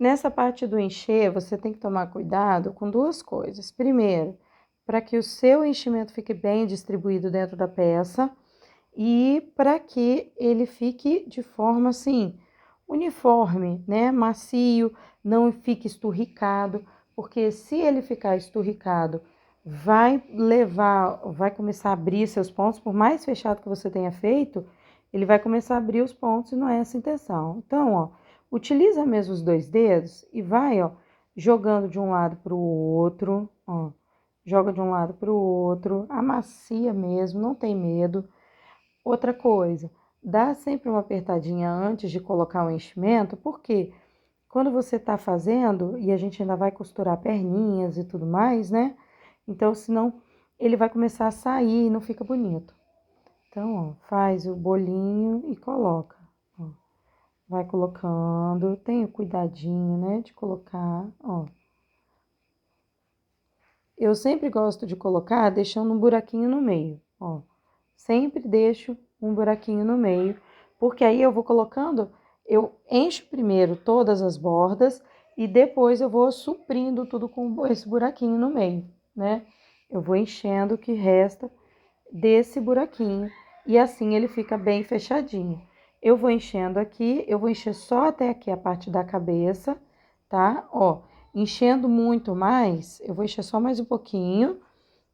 Nessa parte do encher, você tem que tomar cuidado com duas coisas. Primeiro, para que o seu enchimento fique bem distribuído dentro da peça e para que ele fique de forma assim, uniforme, né? Macio, não fique esturricado, porque se ele ficar esturricado, vai começar a abrir seus pontos, por mais fechado que você tenha feito, ele vai começar a abrir os pontos e não é essa a intenção. Então, ó, utiliza mesmo os dois dedos e vai, ó, jogando de um lado para o outro, ó. Joga de um lado para o outro, amacia mesmo, não tem medo. Outra coisa, dá sempre uma apertadinha antes de colocar o enchimento, porque quando você está fazendo, e a gente ainda vai costurar perninhas e tudo mais, né? Então, senão ele vai começar a sair e não fica bonito. Então, ó, faz o bolinho e coloca. Ó. Vai colocando, tenha cuidadinho, né, de colocar, ó. Eu sempre gosto de colocar deixando um buraquinho no meio, ó. Sempre deixo um buraquinho no meio, porque aí eu vou colocando, eu encho primeiro todas as bordas e depois eu vou suprindo tudo com esse buraquinho no meio, né? Eu vou enchendo o que resta desse buraquinho e assim ele fica bem fechadinho. Eu vou enchendo aqui, eu vou encher só até aqui a parte da cabeça, tá? Ó, enchendo muito mais, eu vou encher só mais um pouquinho,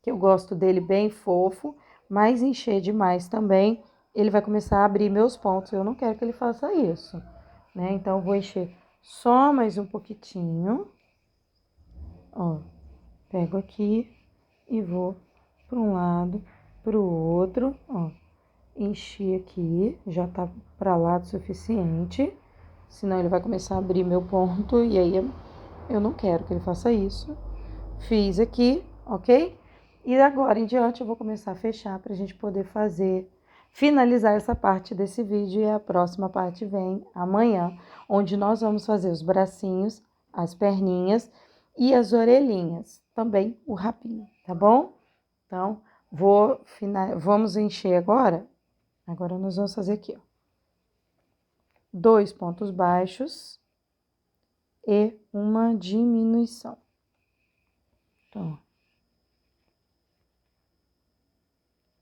que eu gosto dele bem fofo, mas encher demais também, ele vai começar a abrir meus pontos. Eu não quero que ele faça isso, né? Então, eu vou encher só mais um pouquinho, ó. Pego aqui e vou para um lado, para o outro, ó. Enchi aqui, já tá para lá o suficiente, senão ele vai começar a abrir meu ponto e aí eu não quero que ele faça isso. Fiz aqui, ok? E agora em diante eu vou começar a fechar para a gente poder finalizar essa parte desse vídeo e a próxima parte vem amanhã, onde nós vamos fazer os bracinhos, as perninhas e as orelhinhas, também o rabinho, tá bom? Então, vamos encher agora. Agora nós vamos fazer aqui, ó. 2 pontos baixos e uma diminuição. Então,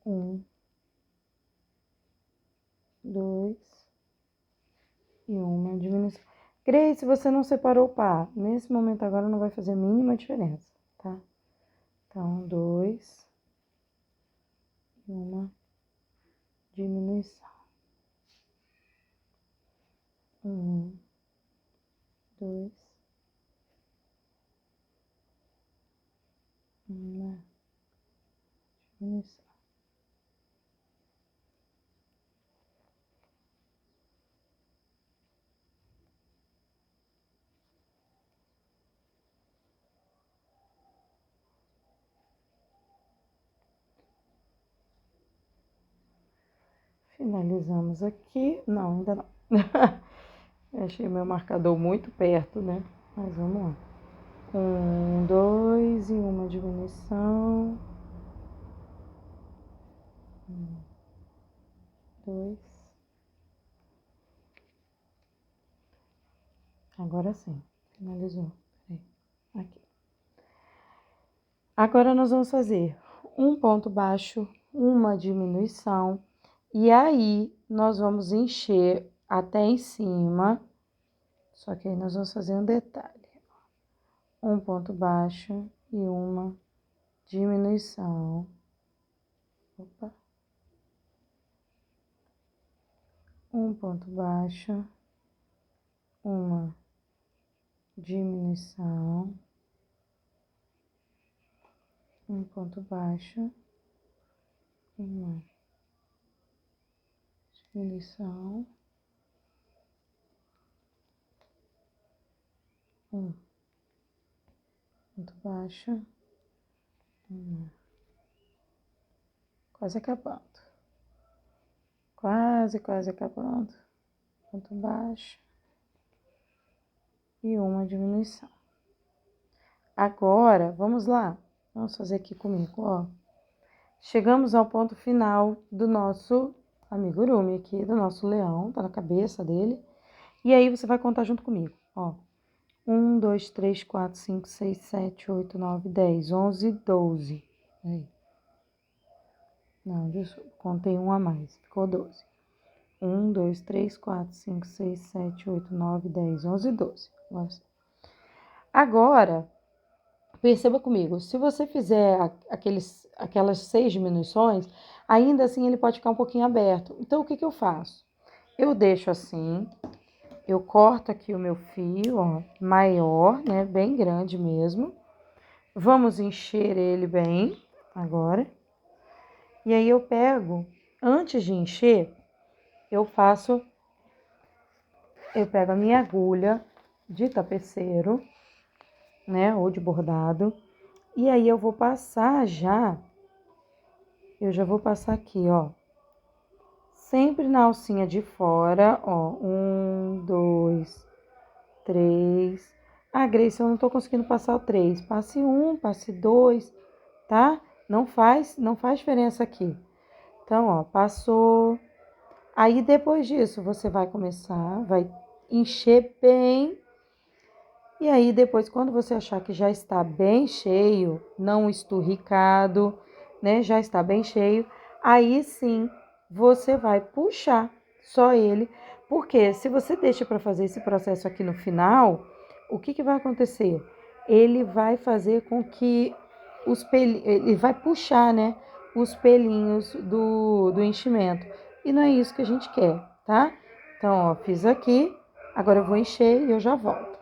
1, 2, e uma diminuição. Grace, se você não separou o par, nesse momento agora não vai fazer a mínima diferença, tá? Então, 2 e uma diminuição. 2, uma diminuição. Finalizamos aqui. Não, ainda não. Eu achei meu marcador muito perto, né? Mas vamos lá. 2 e uma diminuição. 2. Agora sim, finalizou. Peraí. Aqui. Agora nós vamos fazer um ponto baixo, uma diminuição, e aí nós vamos encher até em cima, só que aí nós vamos fazer um detalhe. Um ponto baixo e uma diminuição. Opa. Um ponto baixo, uma diminuição, um ponto baixo, uma diminuição, um ponto baixo, uma. Quase acabando. Quase acabando. Ponto baixo e uma diminuição. Agora, vamos lá. Vamos fazer aqui comigo, ó. Chegamos ao ponto final do nosso amigurumi aqui, do nosso leão, tá na cabeça dele. E aí você vai contar junto comigo, ó. 1, 2, 3, 4, 5, 6, 7, 8, 9, 10, 11, 12. Aí. Não, contei um a mais, ficou 12. 1, 2, 3, 4, 5, 6, 7, 8, 9, 10, 11, 12. Agora, perceba comigo, se você fizer aquelas 6 diminuições, ainda assim ele pode ficar um pouquinho aberto. Então, o que que eu faço? Eu deixo assim, eu corto aqui o meu fio, ó, maior, né, bem grande mesmo. Vamos encher ele bem, agora. E aí eu pego, antes de encher, eu pego a minha agulha de tapeceiro, né, ou de bordado, e aí eu vou passar eu já vou passar aqui, ó, sempre na alcinha de fora, ó, 1, 2, 3. Ah, Grace, eu não tô conseguindo passar o 3, passe 1, passe 2, tá? Não faz diferença aqui. Então, ó, passou. Aí, depois disso, você vai vai encher bem. E aí, depois, quando você achar que já está bem cheio, não esturricado, né? Já está bem cheio, aí sim você vai puxar só ele. Porque se você deixa para fazer esse processo aqui no final, o que que vai acontecer? Ele vai fazer com que ele vai puxar, né? Os pelinhos do enchimento. E não é isso que a gente quer, tá? Então, ó, fiz aqui, agora eu vou encher e eu já volto.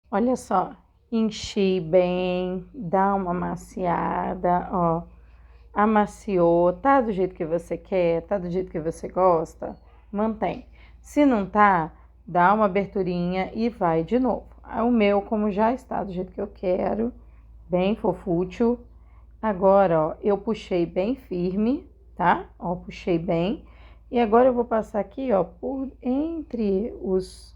Olha só, enchi bem, dá uma amaciada, ó. Amaciou, tá do jeito que você quer, tá do jeito que você gosta, mantém. Se não tá, dá uma aberturinha e vai de novo. O meu, como já está do jeito que eu quero, bem fofútil. Agora, ó, eu puxei bem firme, tá? Ó, puxei bem. E agora eu vou passar aqui, ó, por entre os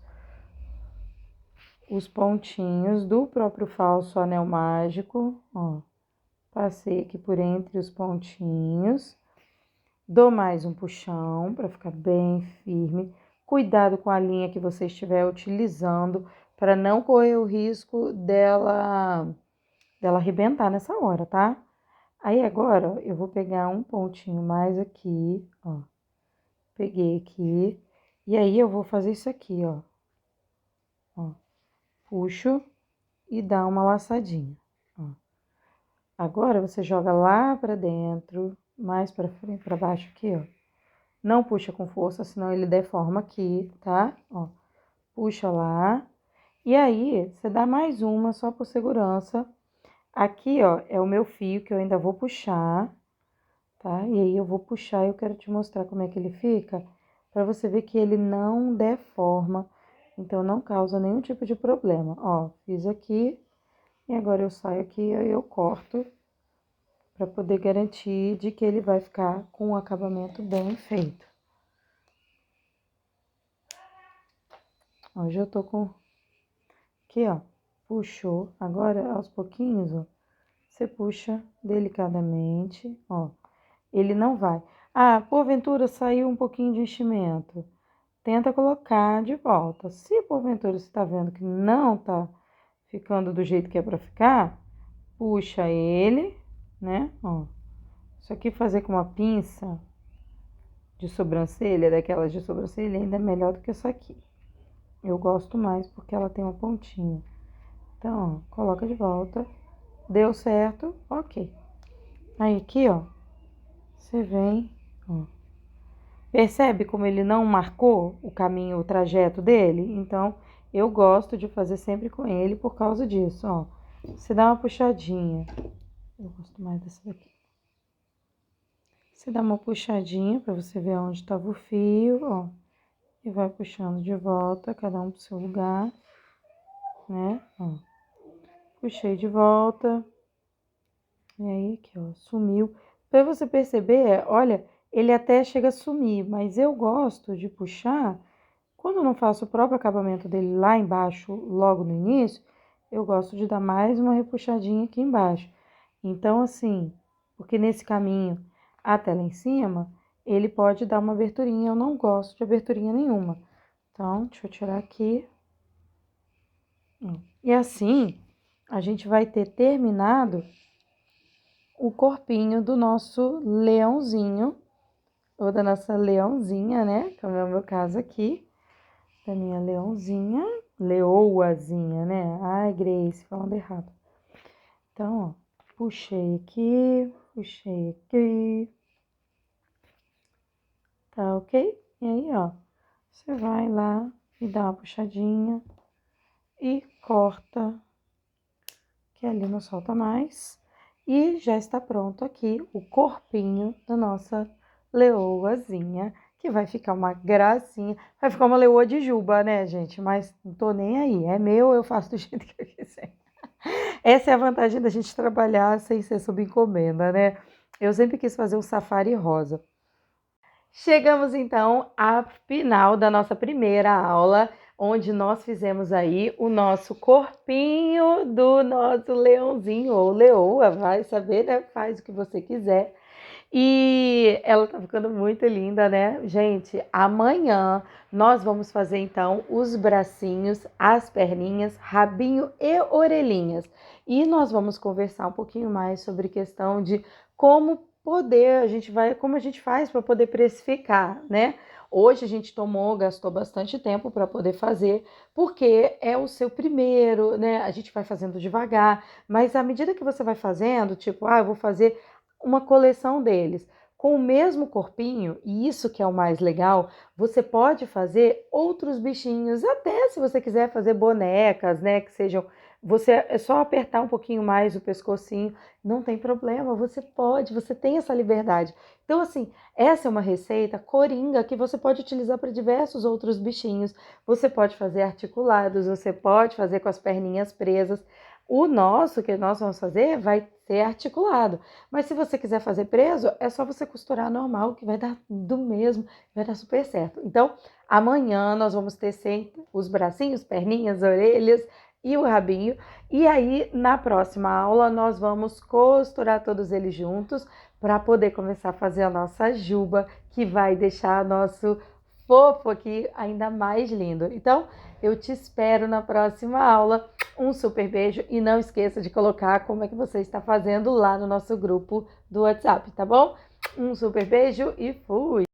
pontinhos do próprio falso anel mágico, ó. Passei aqui por entre os pontinhos. Dou mais um puxão para ficar bem firme. Cuidado com a linha que você estiver utilizando para não correr o risco dela arrebentar nessa hora, tá? Aí agora, ó, eu vou pegar um pontinho mais aqui, ó. Peguei aqui. E aí eu vou fazer isso aqui, ó. ó. Puxo e dá uma laçadinha, ó. Agora, você joga lá pra dentro, mais pra frente, pra baixo aqui, ó. Não puxa com força, senão ele deforma aqui, tá? Ó, puxa lá. E aí, você dá mais uma só por segurança. Aqui, ó, é o meu fio que eu ainda vou puxar, tá? E aí eu vou puxar e eu quero te mostrar como é que ele fica, pra você ver que ele não deforma, então não causa nenhum tipo de problema. Ó, fiz aqui e agora eu saio aqui e eu corto pra poder garantir de que ele vai ficar com um acabamento bem feito. Hoje eu tô com... Aqui, ó, puxou. Agora, aos pouquinhos, ó, você puxa delicadamente, ó. Ele não vai. Ah, porventura saiu um pouquinho de enchimento. Tenta colocar de volta. Se porventura você tá vendo que não tá ficando do jeito que é pra ficar, puxa ele, né, ó. Isso aqui fazer com uma pinça de sobrancelha, daquelas de sobrancelha, ainda é melhor do que essa aqui. Eu gosto mais porque ela tem uma pontinha. Então, ó, coloca de volta. Deu certo, ok. Aí, aqui, ó, você vem, ó. Percebe como ele não marcou o caminho, o trajeto dele? Então, eu gosto de fazer sempre com ele por causa disso, ó. Você dá uma puxadinha. Eu gosto mais dessa daqui. Você dá uma puxadinha pra você ver onde estava o fio, ó. E vai puxando de volta, cada um pro seu lugar, né? Ó. Puxei de volta. E aí, aqui, ó, sumiu. Pra você perceber, olha, ele até chega a sumir, mas eu gosto de puxar, quando eu não faço o próprio acabamento dele lá embaixo, logo no início, eu gosto de dar mais uma repuxadinha aqui embaixo. Então, assim, porque nesse caminho até lá em cima, ele pode dar uma aberturinha, eu não gosto de aberturinha nenhuma. Então, deixa eu tirar aqui. E assim, a gente vai ter terminado o corpinho do nosso leãozinho, ou da nossa leãozinha, né? Como é o meu caso aqui, da minha leãozinha, leoazinha, né? Ai, Grace, falando errado. Então, ó, puxei aqui, tá ok? E aí, ó, você vai lá e dá uma puxadinha e corta, que ali não solta mais. E já está pronto aqui o corpinho da nossa leoazinha, que vai ficar uma gracinha. Vai ficar uma leoa de juba, né, gente? Mas não tô nem aí. É meu, eu faço do jeito que eu quiser. Essa é a vantagem da gente trabalhar sem ser sob encomenda, né? Eu sempre quis fazer um safari rosa. Chegamos então ao final da nossa primeira aula, onde nós fizemos aí o nosso corpinho do nosso leãozinho ou leoa, vai saber, né? Faz o que você quiser. E ela tá ficando muito linda, né? Gente, amanhã nós vamos fazer então os bracinhos, as perninhas, rabinho e orelhinhas. E nós vamos conversar um pouquinho mais sobre questão de como como a gente faz para poder precificar, né? Hoje a gente gastou bastante tempo para poder fazer, porque é o seu primeiro, né? A gente vai fazendo devagar, mas à medida que você vai fazendo, tipo, eu vou fazer uma coleção deles com o mesmo corpinho, e isso que é o mais legal, você pode fazer outros bichinhos, até se você quiser fazer bonecas, né, que sejam, você é só apertar um pouquinho mais o pescocinho, não tem problema, você pode, você tem essa liberdade. Então, assim, essa é uma receita coringa que você pode utilizar para diversos outros bichinhos. Você pode fazer articulados, você pode fazer com as perninhas presas. O nosso, que nós vamos fazer, vai ser articulado. Mas se você quiser fazer preso, é só você costurar normal, que vai dar do mesmo, vai dar super certo. Então, amanhã nós vamos tecer os bracinhos, perninhas, orelhas e o rabinho. E aí, na próxima aula, nós vamos costurar todos eles juntos para poder começar a fazer a nossa juba, que vai deixar nosso fofo aqui ainda mais lindo. Então, eu te espero na próxima aula. Um super beijo e não esqueça de colocar como é que você está fazendo lá no nosso grupo do WhatsApp, tá bom? Um super beijo e fui!